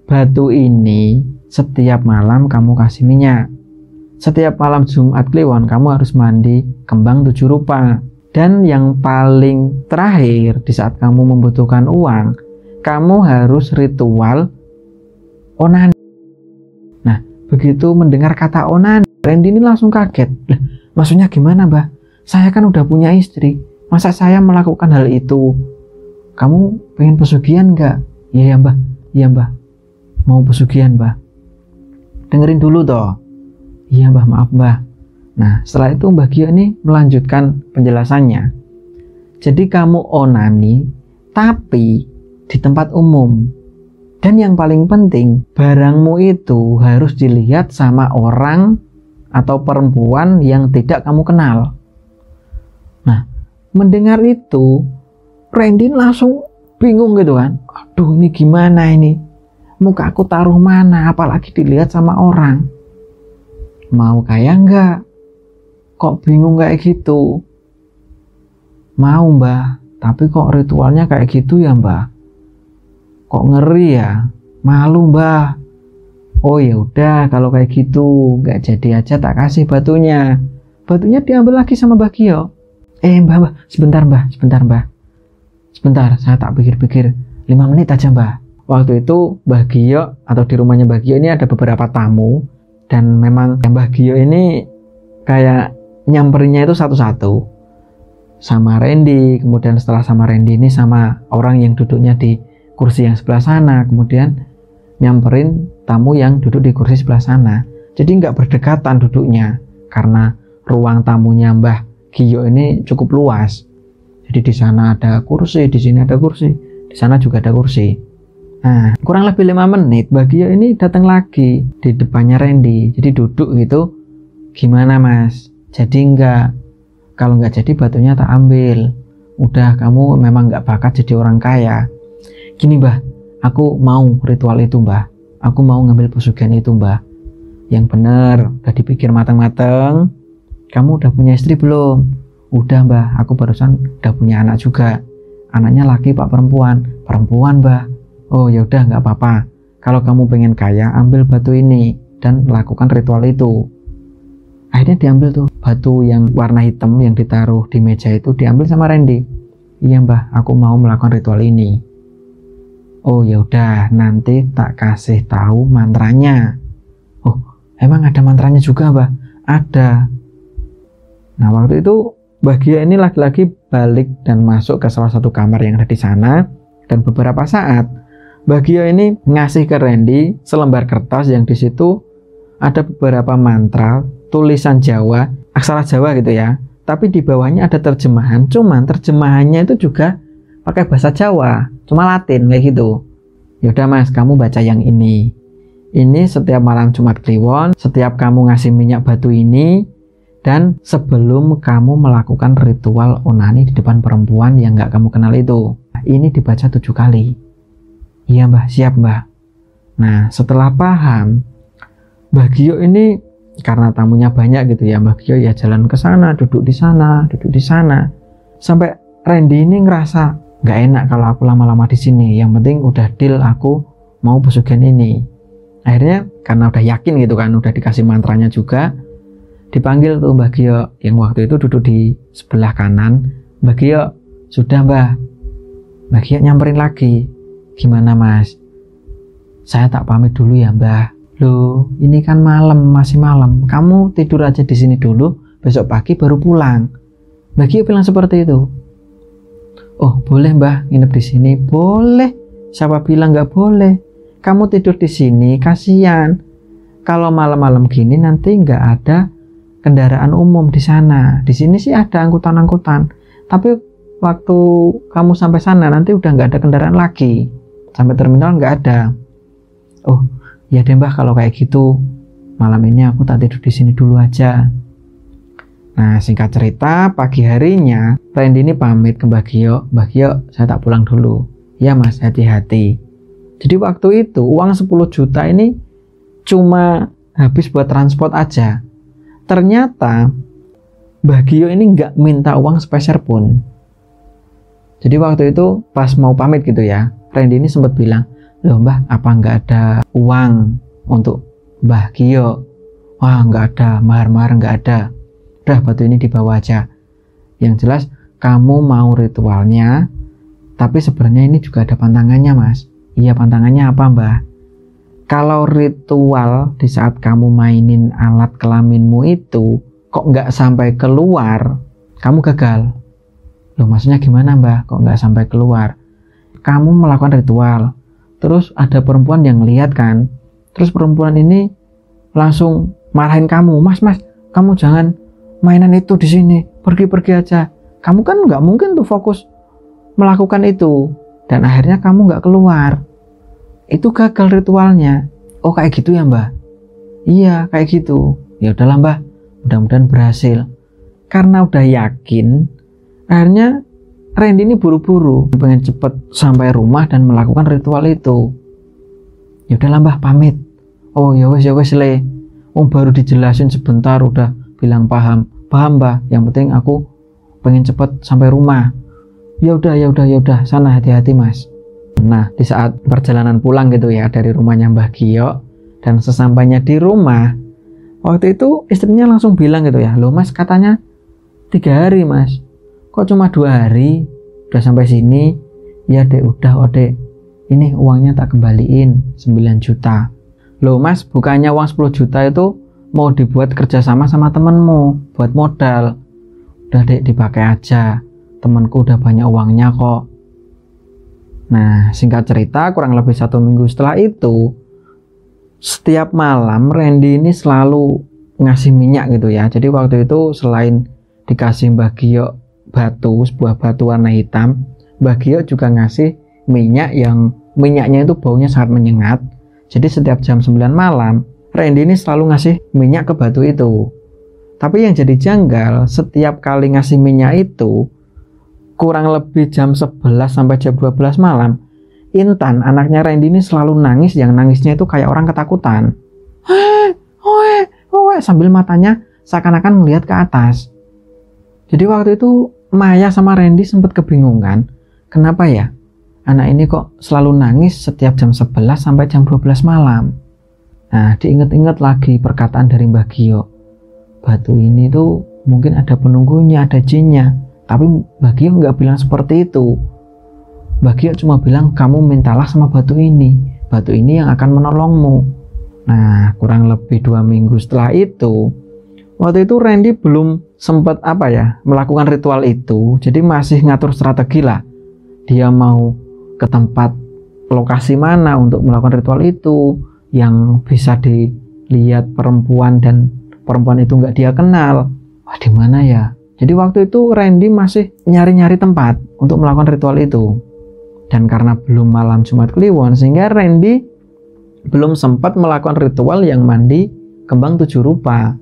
batu ini setiap malam kamu kasih minyak. Setiap malam Jumat Kliwon kamu harus mandi kembang 7 rupa. Dan yang paling terakhir di saat kamu membutuhkan uang, kamu harus ritual onani. Nah, begitu mendengar kata onani, Randy ini langsung kaget. Lah, maksudnya gimana mbah? Saya kan udah punya istri, masa saya melakukan hal itu? Kamu pengen pesugihan nggak? Iya mbah, iya mbah, mau pesugihan mbah. Dengerin dulu toh. Iya mbah, maaf mbah. Nah setelah itu Mbah Gio ini melanjutkan penjelasannya. Jadi kamu onani tapi di tempat umum. Dan yang paling penting, barangmu itu harus dilihat sama orang atau perempuan yang tidak kamu kenal. Nah mendengar itu Randy langsung bingung gitu kan. Aduh ini gimana ini? Muka aku taruh mana? Apalagi dilihat sama orang. Mau kaya enggak? Kok bingung kayak gitu? Mau mbah. Tapi kok ritualnya kayak gitu ya mbah? Kok ngeri ya? Malu mbah. Oh ya udah, kalau kayak gitu nggak jadi aja tak kasih batunya. Batunya diambil lagi sama Mbah Gio. Mbah, sebentar mbah. Sebentar, saya tak pikir-pikir. 5 menit aja mbah. Waktu itu Mbah Gio atau di rumahnya Mbah Gio ini ada beberapa tamu. Dan memang Mbah Gio ini kayak nyamperinnya itu satu-satu. Sama Randy, kemudian setelah sama Randy ini sama orang yang duduknya di kursi yang sebelah sana. Kemudian nyamperin tamu yang duduk di kursi sebelah sana. Jadi nggak berdekatan duduknya. Karena ruang tamunya Mbah Gio ini cukup luas. Jadi di sana ada kursi, di sini ada kursi, di sana juga ada kursi. Nah, kurang lebih 5 menit, Mbah Gio ini datang lagi di depannya Randy. Jadi duduk gitu. Gimana mas? Jadi enggak? Kalau enggak jadi batunya tak ambil. Udah, kamu memang enggak bakat jadi orang kaya. Gini mbah, aku mau ritual itu mbah. Aku mau ngambil pesugihan itu mbah. Yang bener, udah dipikir matang-matang. Kamu udah punya istri belum? Udah mbah, aku barusan udah punya anak juga. Anaknya laki pak perempuan? Perempuan mbah. Oh ya udah nggak apa-apa. Kalau kamu pengen kaya, ambil batu ini dan lakukan ritual itu. Akhirnya diambil tuh batu yang warna hitam yang ditaruh di meja itu, diambil sama Randy. Iya mbah, aku mau melakukan ritual ini. Oh ya udah, nanti tak kasih tahu mantranya. Oh, emang ada mantranya juga mbah? Ada. Nah waktu itu Mbah Gio ini lagi-lagi balik dan masuk ke salah satu kamar yang ada di sana. Dan beberapa saat Mbah Gio ini ngasih ke Randy selembar kertas yang di situ ada beberapa mantra tulisan Jawa, aksara Jawa gitu ya. Tapi di bawahnya ada terjemahan, cuman terjemahannya itu juga pakai bahasa Jawa, cuma Latin kayak gitu. Yaudah mas, kamu baca yang ini. Ini setiap malam Jumat Kliwon, setiap kamu ngasih minyak batu ini, dan sebelum kamu melakukan ritual onani di depan perempuan yang gak kamu kenal itu. Ini dibaca 7 kali. Iya mbah, siap mbah. Nah setelah paham, Mbah Gio ini karena tamunya banyak gitu ya, Mbah Gio ya jalan ke sana, duduk di sana, sampai Randy ini ngerasa nggak enak kalau aku lama-lama di sini. Yang penting udah deal, aku mau pesugihan ini. Akhirnya karena udah yakin gitu kan, udah dikasih mantranya juga, dipanggil tuh Mbah Gio yang waktu itu duduk di sebelah kanan. Mbah Gio, sudah mbah. Mbah Gio nyamperin lagi. Gimana mas? Saya tak pamit dulu ya mbah. Loh, ini kan malam, masih malam. Kamu tidur aja di sini dulu, besok pagi baru pulang. Mbah Gio bilang seperti itu. Oh boleh mbah, nginep di sini. Boleh. Siapa bilang nggak boleh? Kamu tidur di sini, kasihan. Kalau malam-malam gini nanti nggak ada kendaraan umum di sana. Di sini sih ada angkutan-angkutan. Tapi waktu kamu sampai sana nanti udah nggak ada kendaraan lagi. Sampai terminal nggak ada. Oh, ya deh mbah kalau kayak gitu. Malam ini aku tak tidur di sini dulu aja. Nah, singkat cerita, pagi harinya Randy ini pamit ke Mbah Gio. Mbah Gio, saya tak pulang dulu. Ya mas, hati-hati. Jadi waktu itu uang 10 juta ini cuma habis buat transport aja. Ternyata Mbah Gio ini nggak minta uang sepeser pun. Jadi waktu itu pas mau pamit gitu ya, Randy ini sempat bilang, loh mbah, apa nggak ada uang untuk Mbah Gio? Wah nggak ada, mahar-mahar nggak ada. Udah batu ini dibawa aja. Yang jelas kamu mau ritualnya, tapi sebenarnya ini juga ada pantangannya mas. Iya, pantangannya apa mbah? Kalau ritual di saat kamu mainin alat kelaminmu itu kok nggak sampai keluar, kamu gagal. Loh maksudnya gimana mbah? Kok nggak sampai keluar? Kamu melakukan ritual, terus ada perempuan yang lihat kan, terus perempuan ini langsung marahin kamu, mas, kamu jangan mainan itu di sini, pergi aja. Kamu kan nggak mungkin tuh fokus melakukan itu, dan akhirnya kamu nggak keluar. Itu gagal ritualnya. Oh kayak gitu ya mbah? Iya kayak gitu. Ya udahlah mbah, mudah-mudahan berhasil. Karena udah yakin, akhirnya Randy ini buru-buru, pengen cepet sampai rumah dan melakukan ritual itu. Ya udahlah mbah, pamit. Oh ya wes le. Baru dijelasin sebentar udah bilang paham mbah. Yang penting aku pengen cepet sampai rumah. Ya udah, sana hati-hati mas. Nah di saat perjalanan pulang gitu ya dari rumahnya Mbah Gio, Dan sesampainya di rumah, waktu itu istrinya langsung bilang gitu ya, loh mas katanya 3 hari mas, kok cuma 2 hari udah sampai sini? Ya dek, udah dek, ini uangnya tak kembaliin 9 juta. Loh mas, bukannya uang 10 juta itu mau dibuat kerjasama sama temenmu buat modal? Udah dek, dipakai aja, temenku udah banyak uangnya kok. Nah singkat cerita, kurang lebih 1 minggu setelah itu, setiap malam Randy ini selalu ngasih minyak gitu ya. Jadi waktu itu selain dikasih Mbah Gio batu, sebuah batu warna hitam, Mbah Gio juga ngasih minyak yang minyaknya itu baunya sangat menyengat. Jadi setiap jam 9 malam Randy ini selalu ngasih minyak ke batu itu. Tapi yang jadi janggal, setiap kali ngasih minyak itu kurang lebih jam 11 sampai jam 12 malam, Intan, anaknya Randy ini selalu nangis, yang nangisnya itu kayak orang ketakutan. Sambil matanya seakan-akan melihat ke atas. Jadi waktu itu Maya sama Randy sempat kebingungan, kenapa ya anak ini kok selalu nangis setiap jam 11 sampai jam 12 malam. Nah diingat-ingat lagi perkataan dari Mbah Gio, batu ini tuh mungkin ada penunggunya, ada jinnya. Tapi Mbah Gio nggak bilang seperti itu. Mbah Gio cuma bilang, kamu mintalah sama batu ini yang akan menolongmu. Nah kurang lebih 2 minggu setelah itu, waktu itu Randy belum sempat melakukan ritual itu. Jadi masih ngatur strategi lah, dia mau ke tempat lokasi mana untuk melakukan ritual itu yang bisa dilihat perempuan dan perempuan itu nggak dia kenal. Wah di mana ya? Jadi waktu itu Randy masih nyari-nyari tempat untuk melakukan ritual itu. Dan karena belum malam Jumat Kliwon, sehingga Randy belum sempat melakukan ritual yang mandi kembang 7 rupa.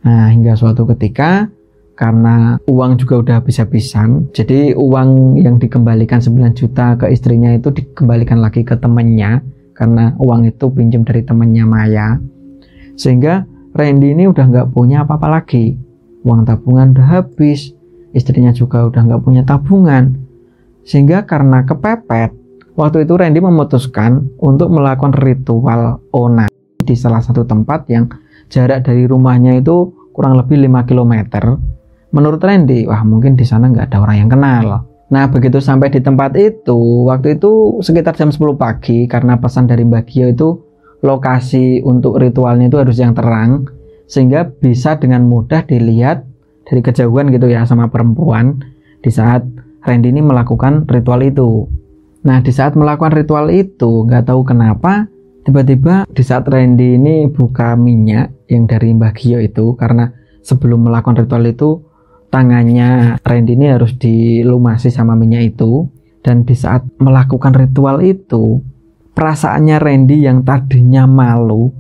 Nah hingga suatu ketika, karena uang juga udah habis-habisan, jadi uang yang dikembalikan 9 juta ke istrinya itu dikembalikan lagi ke temannya, karena uang itu pinjam dari temannya Maya. Sehingga Randy ini udah nggak punya apa-apa lagi. Uang tabungan udah habis, istrinya juga udah nggak punya tabungan. Sehingga karena kepepet, waktu itu Randy memutuskan untuk melakukan ritual onani di salah satu tempat yang jarak dari rumahnya itu kurang lebih 5 km. Menurut Randy, wah mungkin di sana nggak ada orang yang kenal. Nah begitu sampai di tempat itu, waktu itu sekitar jam 10 pagi, karena pesan dari Mbah Gio itu lokasi untuk ritualnya itu harus yang terang, sehingga bisa dengan mudah dilihat dari kejauhan gitu ya sama perempuan di saat Randy ini melakukan ritual itu. Nah di saat melakukan ritual itu, nggak tahu kenapa tiba-tiba di saat Randy ini buka minyak yang dari Mbah Gio itu, karena sebelum melakukan ritual itu tangannya Randy ini harus dilumasi sama minyak itu. Dan di saat melakukan ritual itu, perasaannya Randy yang tadinya malu,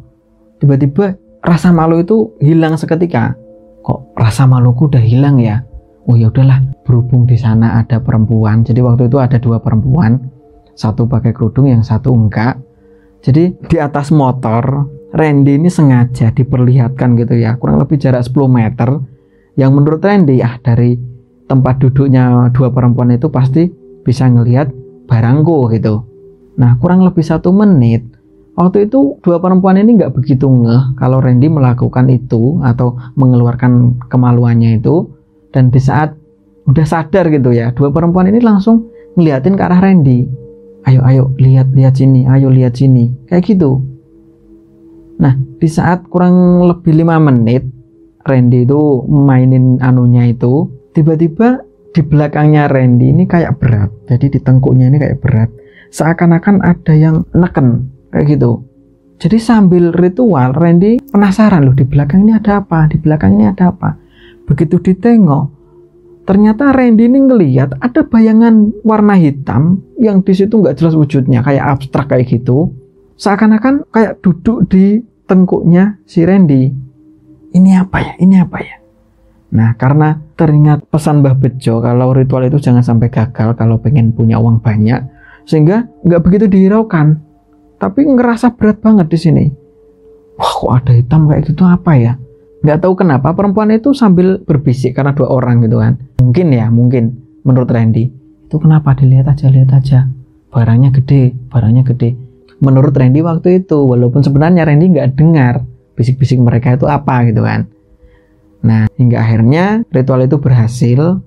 tiba-tiba rasa malu itu hilang seketika. Kok rasa maluku udah hilang ya? Oh ya udahlah, berhubung di sana ada perempuan. Jadi waktu itu ada 2 perempuan, satu pakai kerudung, yang satu enggak. Jadi di atas motor Randy ini sengaja diperlihatkan gitu ya, kurang lebih jarak 10 meter, yang menurut Randy dari tempat duduknya 2 perempuan itu pasti bisa ngelihat barangku gitu. Nah kurang lebih 1 menit, waktu itu 2 perempuan ini nggak begitu ngeh kalau Randy melakukan itu atau mengeluarkan kemaluannya itu. Dan di saat udah sadar gitu ya, 2 perempuan ini langsung ngeliatin ke arah Randy. Ayo lihat sini, ayo lihat sini, kayak gitu. Nah di saat kurang lebih 5 menit Randy itu mainin anunya itu, tiba-tiba di belakangnya Randy ini kayak berat. Jadi di tengkuknya ini kayak berat, seakan-akan ada yang neken kayak gitu. Jadi sambil ritual Randy penasaran, loh di belakang ini ada apa, di belakang ini ada apa. Begitu ditengok, ternyata Randy ini ngelihat ada bayangan warna hitam yang di situ nggak jelas wujudnya, kayak abstrak kayak gitu, seakan-akan kayak duduk di tengkuknya si Randy. Ini apa ya? Ini apa ya? Nah, karena teringat pesan Mbah Bejo kalau ritual itu jangan sampai gagal kalau pengen punya uang banyak, sehingga nggak begitu dihiraukan, tapi ngerasa berat banget di sini. Wah, kok ada hitam kayak gitu, apa ya? Nggak tahu kenapa perempuan itu sambil berbisik, karena 2 orang gitu kan. Mungkin menurut Randy itu kenapa, lihat aja, barangnya gede. menurut Randy waktu itu, walaupun sebenarnya Randy nggak dengar bisik-bisik mereka itu apa gitu kan. Nah, hingga akhirnya ritual itu berhasil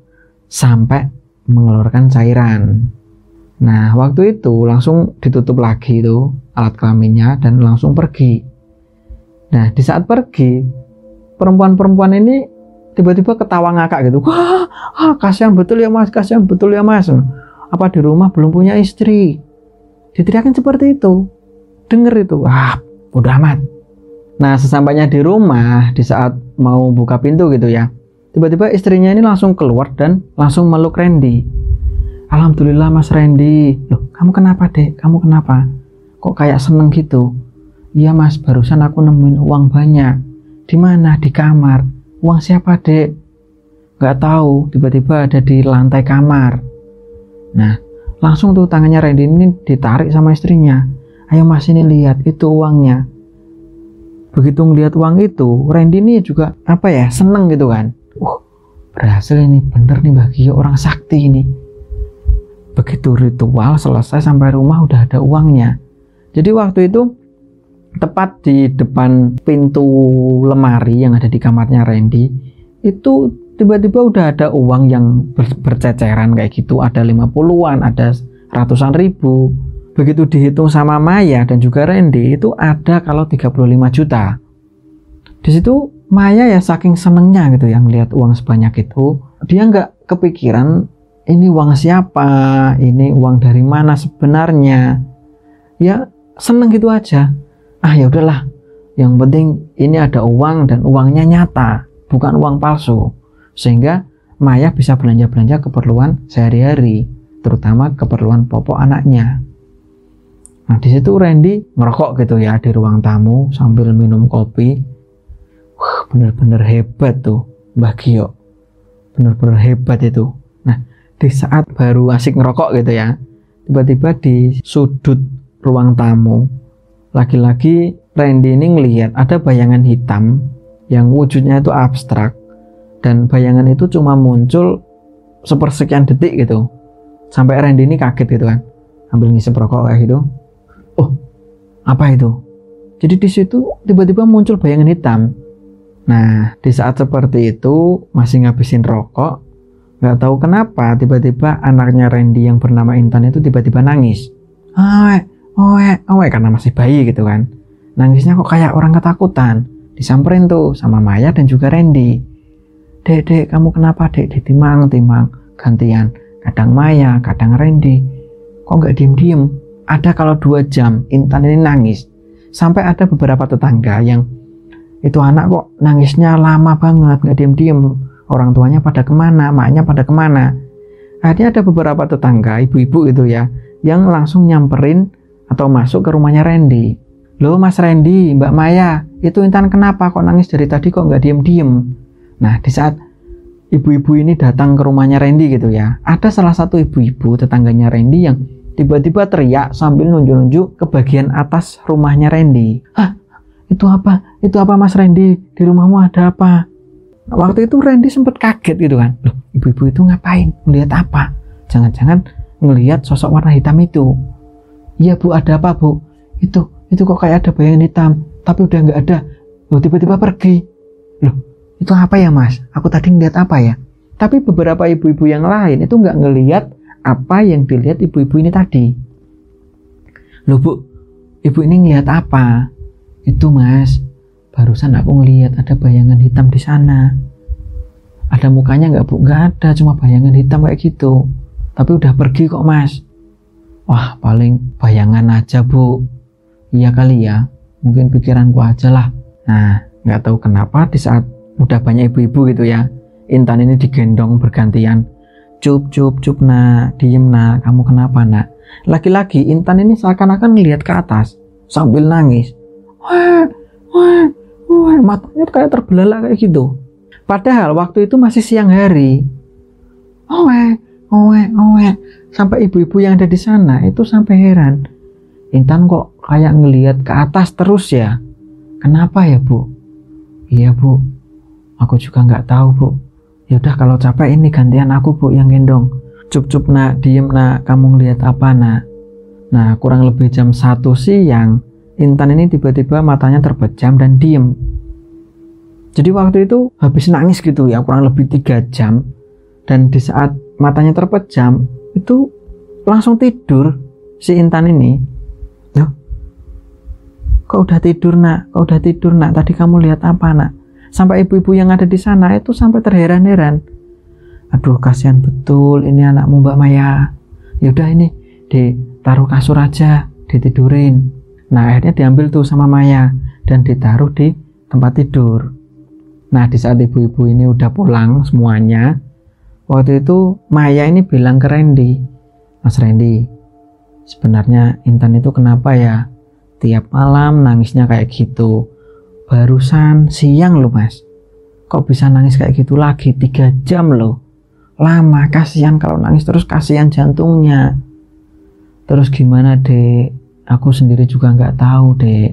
sampai mengeluarkan cairan. Nah, waktu itu langsung ditutup lagi itu alat kelaminnya dan langsung pergi. Nah, di saat pergi, perempuan-perempuan ini tiba-tiba ketawa ngakak gitu. Wah, kasihan betul ya mas, kasihan betul ya mas. Apa di rumah belum punya istri? Diteriakin seperti itu. Denger itu, udah amat. Nah, sesampainya di rumah, di saat mau buka pintu gitu ya, tiba-tiba istrinya ini langsung keluar dan langsung meluk Randy. Alhamdulillah mas Randy. Loh, kamu kenapa dek? Kamu kenapa? Kok kayak seneng gitu? Iya mas, barusan aku nemuin uang banyak. Di mana? Di kamar. Uang siapa dek? Gak tahu. Tiba-tiba ada di lantai kamar. Nah, langsung tuh tangannya Randy ini ditarik sama istrinya. Ayo mas ini lihat, itu uangnya. Begitu ngelihat uang itu, Randy ini juga seneng gitu kan. Berhasil ini, bener nih bagi orang sakti ini. Begitu ritual selesai sampai rumah udah ada uangnya. Jadi waktu itu tepat di depan pintu lemari yang ada di kamarnya Randy, itu tiba-tiba udah ada uang yang berceceran kayak gitu. Ada 50-an, ada ratusan ribu. Begitu dihitung sama Maya dan juga Randy, itu ada kalau 35 juta. Di situ Maya ya saking senengnya gitu yang lihat uang sebanyak itu, dia nggak kepikiran ini uang siapa, ini uang dari mana sebenarnya. Ya seneng gitu aja. Ya udahlah, yang penting ini ada uang dan uangnya nyata, bukan uang palsu. Sehingga Maya bisa belanja-belanja keperluan sehari-hari, terutama keperluan popok anaknya. Nah, di situ Randy ngerokok gitu ya di ruang tamu sambil minum kopi. Bener-bener hebat tuh Mbah Gio. Bener-bener hebat itu. Nah, di saat baru asik ngerokok gitu ya, tiba-tiba di sudut ruang tamu, lagi-lagi Randy ini ngelihat ada bayangan hitam yang wujudnya itu abstrak. Dan bayangan itu cuma muncul sepersekian detik gitu. Sampai Randy ini kaget gitu kan. Ambil ngisep rokok kayak gitu. Apa itu? Jadi di situ tiba-tiba muncul bayangan hitam. Nah, di saat seperti itu masih ngabisin rokok, nggak tahu kenapa tiba-tiba anaknya Randy yang bernama Intan itu tiba-tiba nangis. Karena masih bayi gitu kan. Nangisnya kok kayak orang ketakutan. Disamperin tuh sama Maya dan juga Randy. Dek, kamu kenapa dek? Timang gantian. Kadang Maya, kadang Randy. Kok nggak diem-diem? Ada kalau 2 jam Intan ini nangis. Sampai ada beberapa tetangga yang itu anak kok nangisnya lama banget, nggak diem-diem. Orang tuanya pada kemana, maknya pada kemana. Akhirnya ada beberapa tetangga, ibu-ibu gitu ya, yang langsung nyamperin atau masuk ke rumahnya Randy. Loh mas Randy, Mbak Maya, itu Intan kenapa kok nangis dari tadi kok nggak diem-diem? Nah, di saat ibu-ibu ini datang ke rumahnya Randy gitu ya, ada salah satu ibu-ibu tetangganya Randy yang tiba-tiba teriak sambil nunjuk-nunjuk ke bagian atas rumahnya Randy. Itu apa? Itu apa mas Randy? Di rumahmu ada apa? Waktu itu Randy sempat kaget gitu kan. Loh, ibu-ibu itu ngapain? Melihat apa? Jangan-jangan ngelihat sosok warna hitam itu. Iya bu, ada apa bu? Itu kok kayak ada bayangan hitam, tapi udah nggak ada. Loh, tiba-tiba pergi. Loh, itu apa ya mas? Aku tadi ngeliat apa ya? Tapi beberapa ibu-ibu yang lain itu nggak ngelihat apa yang dilihat ibu-ibu ini tadi. Loh bu, ibu ini ngelihat apa? Itu mas, barusan aku ngelihat ada bayangan hitam di sana. Ada mukanya nggak bu? Nggak ada, cuma bayangan hitam kayak gitu. Tapi udah pergi kok mas. Wah, paling bayangan aja bu. Iya kali ya, mungkin pikiranku aja lah. Nah, nggak tahu kenapa di saat udah banyak ibu-ibu gitu ya, Intan ini digendong bergantian. Cup nak, diem nak, kamu kenapa nak? Laki-laki Intan ini seakan-akan ngelihat ke atas sambil nangis. Matanya kayak terbelalak kayak gitu. Padahal waktu itu masih siang hari. Sampai ibu-ibu yang ada di sana itu sampai heran. Intan kok kayak ngelihat ke atas terus ya? Kenapa ya bu? Iya bu, aku juga nggak tahu bu. Yaudah kalau capek ini gantian aku bu yang gendong. Cup nak, diem nak, kamu ngelihat apa nak? Nah, kurang lebih jam 1 siang, Intan ini tiba-tiba matanya terpejam dan diem. Jadi waktu itu habis nangis gitu ya, kurang lebih 3 jam. Dan di saat matanya terpejam, itu langsung tidur si Intan ini. Loh, kok udah tidur nak? Kok udah tidur nak? Tadi kamu lihat apa nak? Sampai ibu-ibu yang ada di sana itu sampai terheran-heran. Aduh, kasihan betul ini anakmu Mbak Maya. Yaudah ini ditaruh kasur aja, ditidurin. Nah, akhirnya diambil tuh sama Maya dan ditaruh di tempat tidur. Nah, di saat ibu-ibu ini udah pulang semuanya, waktu itu Maya ini bilang ke Randy, Mas Randy, sebenarnya Intan itu kenapa ya? Tiap malam nangisnya kayak gitu. Barusan siang loh mas, kok bisa nangis kayak gitu lagi? 3 jam loh, lama. Kasihan kalau nangis terus, kasihan jantungnya. Terus gimana dek? Aku sendiri juga nggak tahu dek.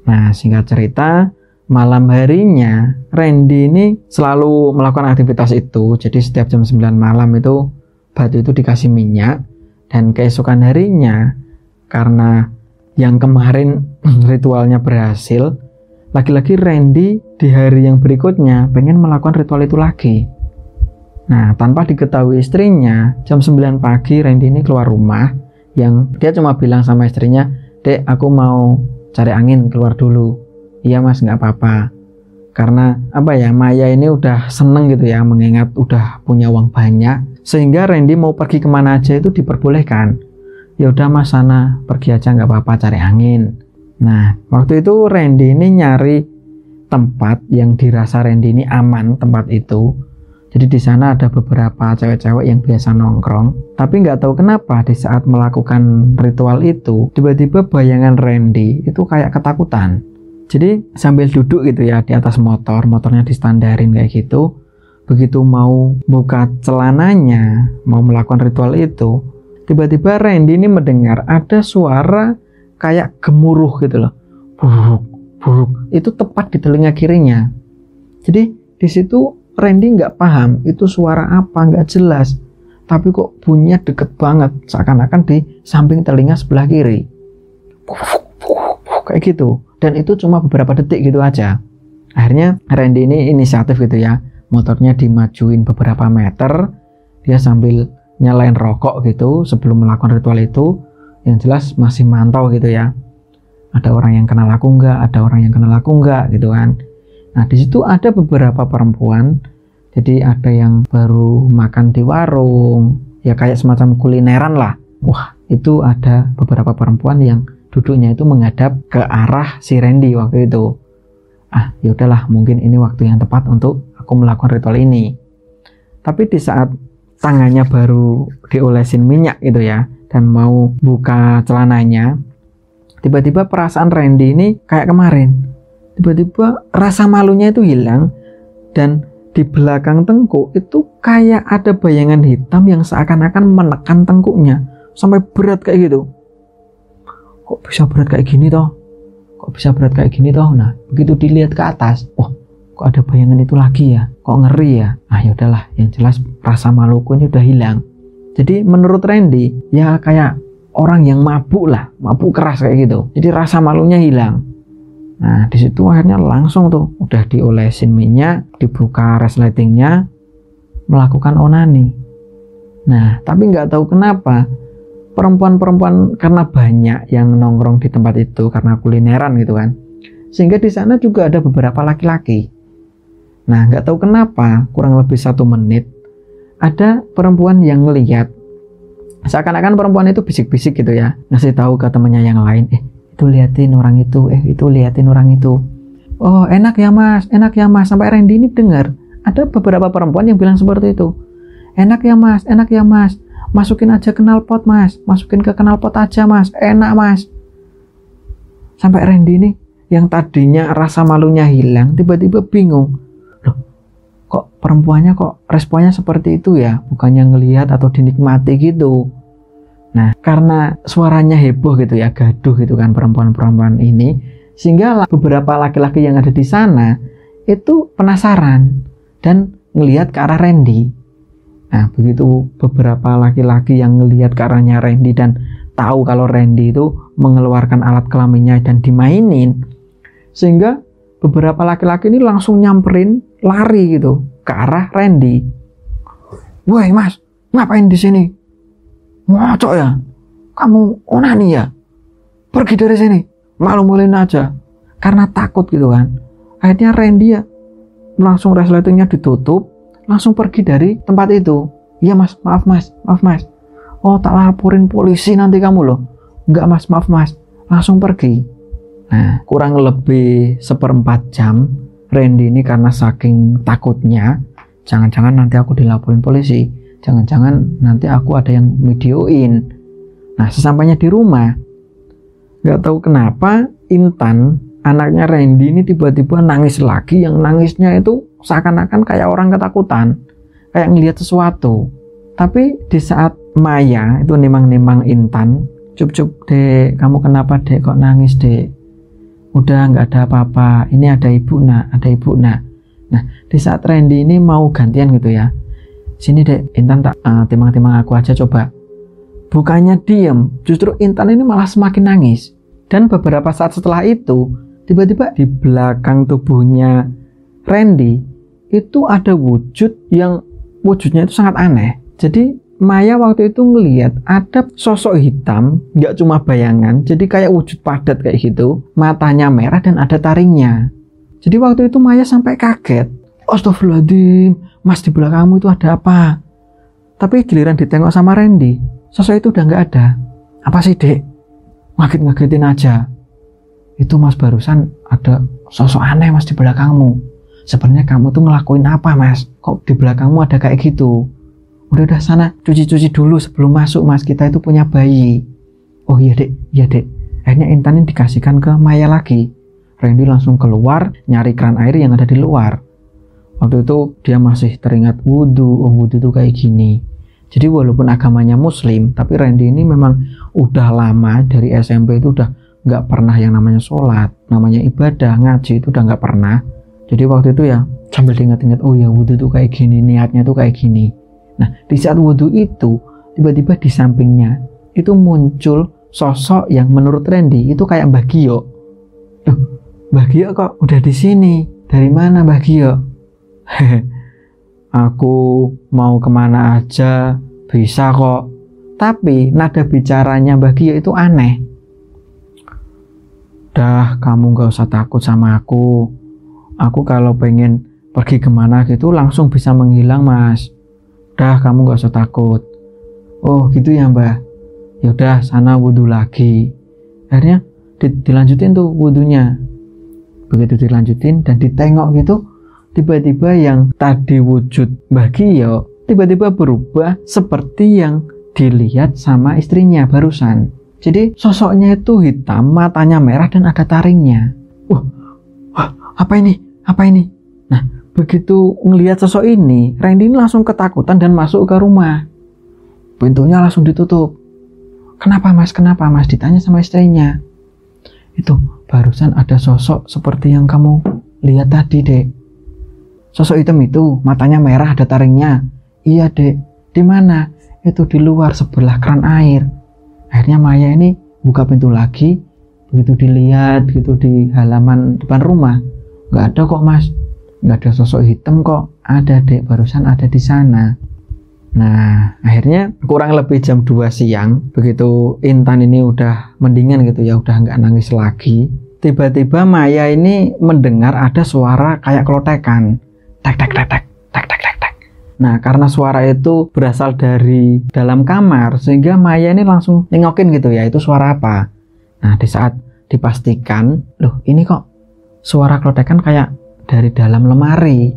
Nah, singkat cerita, malam harinya Randy ini selalu melakukan aktivitas itu. Jadi setiap jam 9 malam itu batu itu dikasih minyak. Dan keesokan harinya, karena yang kemarin ritualnya berhasil, lagi-lagi Randy di hari yang berikutnya pengen melakukan ritual itu lagi. Nah, tanpa diketahui istrinya, jam 9 pagi Randy ini keluar rumah, yang dia cuma bilang sama istrinya, dek aku mau cari angin keluar dulu. Iya mas, nggak apa-apa. Karena apa ya, Maya ini udah seneng gitu ya, mengingat udah punya uang banyak, sehingga Randy mau pergi kemana aja itu diperbolehkan. Ya udah mas, sana pergi aja nggak apa-apa, cari angin. Nah, waktu itu Randy ini nyari tempat yang dirasa Randy ini aman, tempat itu. Jadi di sana ada beberapa cewek-cewek yang biasa nongkrong. Tapi nggak tahu kenapa di saat melakukan ritual itu, tiba-tiba bayangan Randy itu kayak ketakutan. Jadi sambil duduk gitu ya di atas motor, motornya distandarin kayak gitu. Begitu mau buka celananya, mau melakukan ritual itu, tiba-tiba Randy ini mendengar ada suara kayak gemuruh gitu loh. Buruk, buruk. Itu tepat di telinga kirinya. Jadi di situ Randy nggak paham itu suara apa, nggak jelas. Tapi kok bunyinya deket banget, seakan-akan di samping telinga sebelah kiri. Kayak gitu. Dan itu cuma beberapa detik gitu aja. Akhirnya Randy ini inisiatif gitu ya. Motornya dimajuin beberapa meter. Dia sambil nyalain rokok gitu sebelum melakukan ritual itu. Yang jelas masih mantau gitu ya. Ada orang yang kenal aku enggak, ada orang yang kenal aku enggak gitu kan. Nah, di situ ada beberapa perempuan. Jadi ada yang baru makan di warung, ya kayak semacam kulineran lah. Wah, itu ada beberapa perempuan yang duduknya itu menghadap ke arah si Randy waktu itu. Ah, ya udahlah, mungkin ini waktu yang tepat untuk aku melakukan ritual ini. Tapi di saat tangannya baru diolesin minyak gitu ya, dan mau buka celananya, tiba-tiba perasaan Randy ini kayak kemarin. Tiba-tiba rasa malunya itu hilang, dan di belakang tengkuk itu kayak ada bayangan hitam yang seakan-akan menekan tengkuknya sampai berat kayak gitu. Kok bisa berat kayak gini toh? Kok bisa berat kayak gini toh? Nah, begitu dilihat ke atas, wah, kok ada bayangan itu lagi ya? Kok ngeri ya? Ah, ya udahlah, yang jelas rasa maluku ini udah hilang. Jadi menurut Randy, ya kayak orang yang mabuk lah, mabuk keras kayak gitu. Jadi rasa malunya hilang. Nah, di situ akhirnya langsung tuh udah diolesin minyak, dibuka resletingnya, melakukan onani. Nah, tapi nggak tahu kenapa perempuan-perempuan, karena banyak yang nongkrong di tempat itu karena kulineran gitu kan, sehingga di sana juga ada beberapa laki-laki. Nah, nggak tahu kenapa kurang lebih 1 menit ada perempuan yang ngeliat, seakan-akan perempuan itu bisik-bisik gitu ya, ngasih tahu ke temennya yang lain, itu liatin orang itu, itu liatin orang itu. Oh, enak ya mas, sampai Randy ini dengar ada beberapa perempuan yang bilang seperti itu. Enak ya mas, masukin aja knalpot mas, masukin ke knalpot aja mas, enak mas. Sampai Randy ini yang tadinya rasa malunya hilang, tiba-tiba bingung. Loh, kok perempuannya kok responnya seperti itu ya, bukannya ngelihat atau dinikmati gitu. Nah, karena suaranya heboh gitu ya, gaduh gitu kan perempuan-perempuan ini, sehingga beberapa laki-laki yang ada di sana itu penasaran dan ngelihat ke arah Randy. Nah, begitu beberapa laki-laki yang ngelihat ke arahnya Randy dan tahu kalau Randy itu mengeluarkan alat kelaminnya dan dimainin, sehingga beberapa laki-laki ini langsung nyamperin, lari gitu ke arah Randy. "Woi mas, ngapain di sini? Ngocok ya? Kamu onani ya? Pergi dari sini." Malu-maluin aja karena takut gitu kan. Akhirnya Randy ya langsung resletingnya ditutup, langsung pergi dari tempat itu. "Iya mas, maaf mas. Oh tak laporin polisi nanti kamu loh." "Enggak mas, maaf mas." Langsung pergi. Nah, kurang lebih 1/4 jam Randy ini karena saking takutnya, jangan-jangan nanti aku dilaporin polisi, jangan-jangan nanti aku ada yang videoin. Nah, sesampainya di rumah, nggak tahu kenapa Intan, anaknya Randy ini tiba-tiba nangis lagi. Yang nangisnya itu seakan-akan kayak orang ketakutan, kayak ngelihat sesuatu. Tapi di saat Maya itu nimang-nimang Intan, "Cup, dek, kamu kenapa dek, kok nangis dek? Udah nggak ada apa-apa, ini ada ibu nak, ada ibu nak." Nah, di saat Randy ini mau gantian gitu ya, "Sini dek, Intan tak timang-timang aku aja coba." Bukannya diem, justru Intan ini malah semakin nangis. Dan beberapa saat setelah itu, tiba-tiba di belakang tubuhnya Randy itu ada wujud yang wujudnya itu sangat aneh. Jadi Maya waktu itu ngelihat ada sosok hitam, nggak cuma bayangan, jadi kayak wujud padat kayak gitu, matanya merah dan ada taringnya. Jadi waktu itu Maya sampai kaget. "Astagfirullahaladzim, mas, di belakangmu itu ada apa?" Tapi giliran ditengok sama Randy, sosok itu udah nggak ada. "Apa sih dek? Ngaget-ngagetin aja." "Itu mas, barusan ada sosok aneh mas di belakangmu. Sebenarnya kamu tuh ngelakuin apa mas? Kok di belakangmu ada kayak gitu? Udah sana cuci-cuci dulu sebelum masuk mas, kita itu punya bayi." "Oh iya dek." Akhirnya Intan ini dikasihkan ke Maya lagi. Randy langsung keluar nyari keran air yang ada di luar. Waktu itu dia masih teringat wudhu. Oh, wudhu tuh kayak gini. Jadi walaupun agamanya muslim, tapi Randy ini memang udah lama dari SMP itu udah nggak pernah yang namanya sholat, namanya ibadah, ngaji itu udah nggak pernah. Jadi waktu itu ya sambil diingat-ingat, oh ya wudhu tuh kayak gini, niatnya tuh kayak gini. Nah, di saat wudhu itu, tiba-tiba di sampingnya itu muncul sosok yang menurut Randy itu kayak Mbah Gio. "Loh, Mbah Gio kok udah di sini? Dari mana Mbah Gio?" "Aku mau kemana aja bisa kok." Tapi nada bicaranya Mbah Gio itu aneh. "Dah, kamu gak usah takut sama aku. Aku kalau pengen pergi kemana gitu langsung bisa menghilang mas. Dah, kamu gak usah takut." "Oh gitu ya mbah. Yaudah, sana wudhu lagi." Akhirnya dilanjutin tuh wudhunya. Begitu dilanjutin dan ditengok gitu, tiba-tiba yang tadi wujud Mbah Gio tiba-tiba berubah seperti yang dilihat sama istrinya barusan. Jadi sosoknya itu hitam, matanya merah dan ada taringnya. Wah, apa ini? Nah, begitu ngelihat sosok ini, Randy ini langsung ketakutan dan masuk ke rumah. Pintunya langsung ditutup. Kenapa mas? Ditanya sama istrinya. "Itu barusan ada sosok seperti yang kamu lihat tadi dek." "Sosok hitam itu matanya merah ada taringnya." "Iya dek." "Di mana?" "Itu di luar sebelah keran air." Akhirnya Maya ini buka pintu lagi. Begitu dilihat gitu di halaman depan rumah, nggak ada kok mas, nggak ada sosok hitam kok. "Ada dek, barusan ada di sana." Nah, akhirnya kurang lebih jam 2 siang, begitu Intan ini udah mendingan gitu ya, udah nggak nangis lagi, tiba-tiba Maya ini mendengar ada suara kayak klotekan, tek tek tek tek tek tek tek tek. Nah, karena suara itu berasal dari dalam kamar, sehingga Maya ini langsung nengokin gitu ya, itu suara apa. Nah, di saat dipastikan, loh ini kok suara klotekan kayak dari dalam lemari.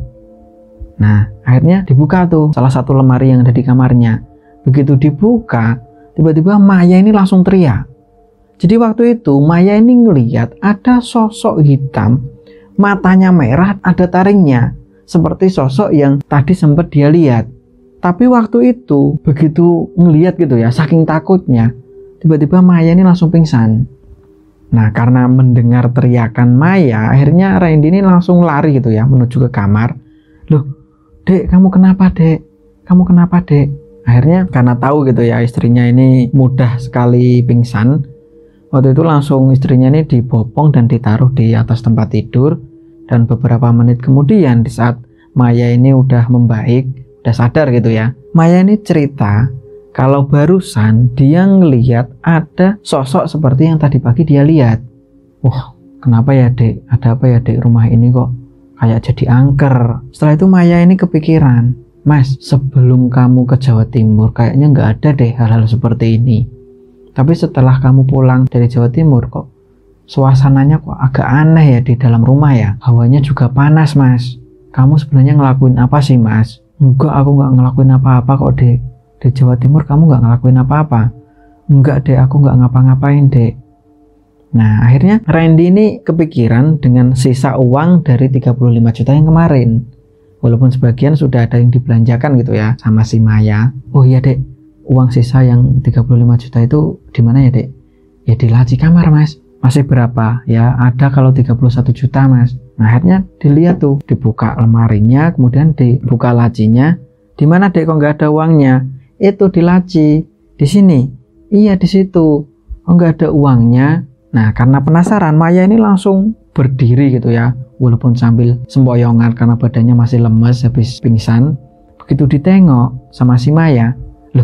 Nah, akhirnya dibuka tuh salah satu lemari yang ada di kamarnya. Begitu dibuka, tiba-tiba Maya ini langsung teriak. Jadi waktu itu Maya ini ngelihat ada sosok hitam, matanya merah, ada taringnya, seperti sosok yang tadi sempat dia lihat. Tapi waktu itu begitu ngelihat gitu ya, saking takutnya, tiba-tiba Maya ini langsung pingsan. Nah, karena mendengar teriakan Maya, akhirnya Randy ini langsung lari gitu ya, menuju ke kamar. "Loh, dek, kamu kenapa dek? Akhirnya karena tahu gitu ya istrinya ini mudah sekali pingsan, waktu itu langsung istrinya ini dibopong dan ditaruh di atas tempat tidur. Dan beberapa menit kemudian di saat Maya ini udah membaik, udah sadar gitu ya, Maya ini cerita kalau barusan dia ngelihat ada sosok seperti yang tadi pagi dia lihat. Wah, kenapa ya dek? Ada apa ya dek, rumah ini kok kayak jadi angker. Setelah itu Maya ini kepikiran, Mas, sebelum kamu ke Jawa Timur kayaknya nggak ada deh hal-hal seperti ini. Tapi setelah kamu pulang dari Jawa Timur kok suasananya kok agak aneh ya di dalam rumah ya. Hawanya juga panas, Mas. Kamu sebenarnya ngelakuin apa sih, Mas? Enggak, aku nggak ngelakuin apa-apa kok dek. Di Jawa Timur kamu nggak ngelakuin apa-apa. Enggak dek, aku nggak ngapa-ngapain dek. Nah akhirnya Randy ini kepikiran dengan sisa uang dari 35 juta yang kemarin. Walaupun sebagian sudah ada yang dibelanjakan gitu ya sama si Maya. Oh iya dek, uang sisa yang 35 juta itu di mana ya dek? Ya di laci kamar, Mas. Masih berapa? Ya ada kalau 31 juta, Mas. Nah akhirnya dilihat tuh, dibuka lemarinya, kemudian dibuka lacinya. Di mana dek kok nggak ada uangnya? Itu di laci. Di sini? Iya di situ. Oh nggak ada uangnya. Nah karena penasaran, Maya ini langsung berdiri gitu ya, walaupun sambil sempoyongan karena badannya masih lemes habis pingsan. Begitu ditengok sama si Maya, loh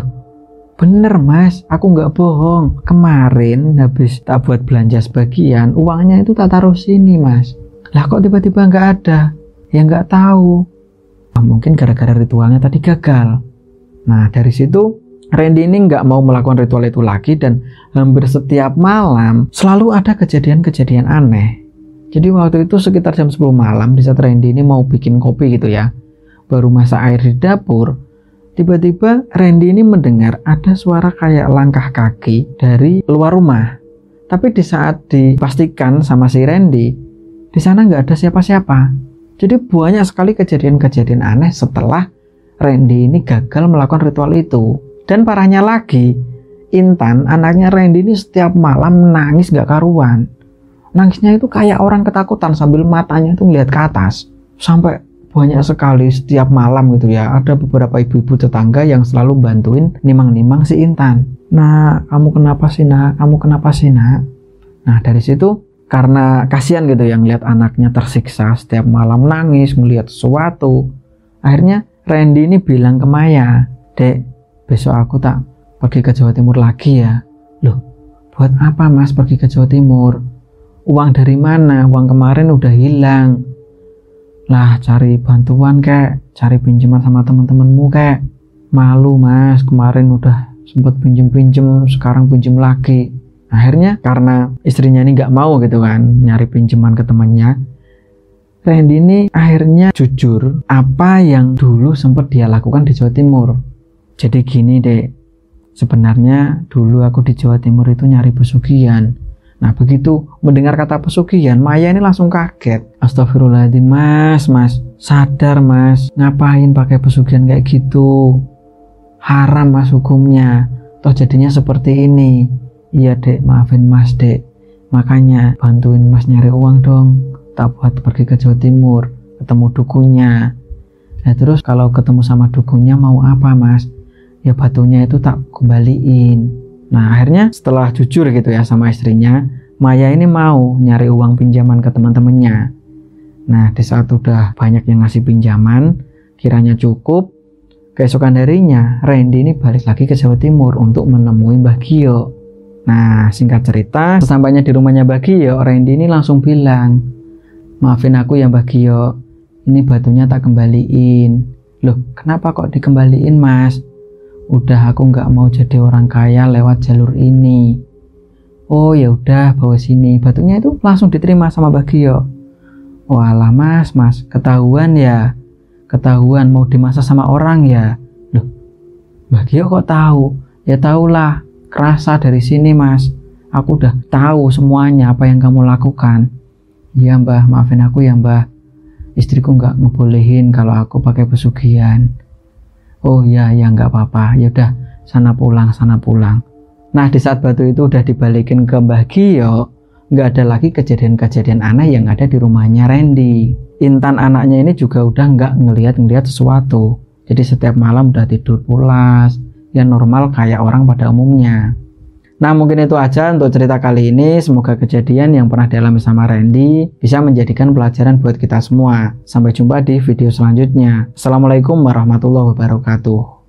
bener Mas, aku nggak bohong, kemarin habis tak buat belanja sebagian, uangnya itu tak taruh sini Mas. Lah kok tiba-tiba nggak ada? Ya nggak tahu. Mungkin gara-gara ritualnya tadi gagal. Nah dari situ Randy ini nggak mau melakukan ritual itu lagi, dan hampir setiap malam selalu ada kejadian-kejadian aneh. Jadi waktu itu sekitar jam 10 malam di saat Randy ini mau bikin kopi gitu ya, baru masak air di dapur, tiba-tiba Randy ini mendengar ada suara kayak langkah kaki dari luar rumah. Tapi di saat dipastikan sama si Randy, di sana nggak ada siapa-siapa. Jadi banyak sekali kejadian-kejadian aneh setelah Randy ini gagal melakukan ritual itu. Dan parahnya lagi, Intan, anaknya Randy ini setiap malam nangis gak karuan. Nangisnya itu kayak orang ketakutan sambil matanya itu ngeliat ke atas. Sampai banyak sekali setiap malam gitu ya, ada beberapa ibu-ibu tetangga yang selalu bantuin nimang-nimang si Intan. Nah, kamu kenapa sih nak? Kamu kenapa sih nak? Nah dari situ karena kasihan gitu yang ngeliat anaknya tersiksa setiap malam nangis ngeliat sesuatu, akhirnya Randy ini bilang ke Maya, Dek, besok aku tak pergi ke Jawa Timur lagi ya. Loh, buat apa Mas pergi ke Jawa Timur? Uang dari mana? Uang kemarin udah hilang. Lah cari bantuan kek, cari pinjaman sama teman-temanmu kek. Malu Mas, kemarin udah sempat pinjem-pinjem, sekarang pinjem lagi. Akhirnya karena istrinya ini nggak mau gitu kan nyari pinjaman ke temannya, Randy ini akhirnya jujur apa yang dulu sempat dia lakukan di Jawa Timur. Jadi gini dek, sebenarnya dulu aku di Jawa Timur itu nyari pesugihan. Nah begitu mendengar kata pesugihan, Maya ini langsung kaget. Astagfirullahaladzim Mas, sadar Mas, ngapain pakai pesugihan kayak gitu? Haram Mas hukumnya, toh jadinya seperti ini. Iya dek, maafin Mas dek, makanya bantuin Mas nyari uang dong, tak buat pergi ke Jawa Timur, ketemu dukunnya. Nah terus kalau ketemu sama dukunnya mau apa Mas? Ya batunya itu tak kembaliin. Nah akhirnya setelah jujur gitu ya sama istrinya, Maya ini mau nyari uang pinjaman ke teman-temannya. Nah di saat udah banyak yang ngasih pinjaman, kiranya cukup, keesokan harinya Randy ini balik lagi ke Jawa Timur untuk menemui Mbah Gio. Nah singkat cerita, sesampainya di rumahnya Mbah Gio, Randy ini langsung bilang, maafin aku ya Mbah Gio, ini batunya tak kembaliin. Loh kenapa kok dikembaliin Mas? Udah aku nggak mau jadi orang kaya lewat jalur ini. Oh ya udah bawa sini. Batunya itu langsung diterima sama Mbah Gio. Walah Mas, ketahuan ya. Ketahuan mau dimasak sama orang ya. Loh, Mbah Gio kok tahu? Ya tahulah, kerasa dari sini Mas. Aku udah tahu semuanya apa yang kamu lakukan. Iya Mbah, maafin aku ya Mbah. Istriku nggak ngebolehin kalau aku pakai pesugihan. Oh ya nggak apa-apa, ya udah sana pulang. Nah di saat batu itu udah dibalikin ke Mbah Gio, nggak ada lagi kejadian-kejadian aneh yang ada di rumahnya Randy. Intan anaknya ini juga udah nggak ngelihat sesuatu. Jadi setiap malam udah tidur pulas, ya normal kayak orang pada umumnya. Nah, mungkin itu aja untuk cerita kali ini. Semoga kejadian yang pernah dialami sama Randy bisa menjadikan pelajaran buat kita semua. Sampai jumpa di video selanjutnya. Assalamualaikum warahmatullahi wabarakatuh.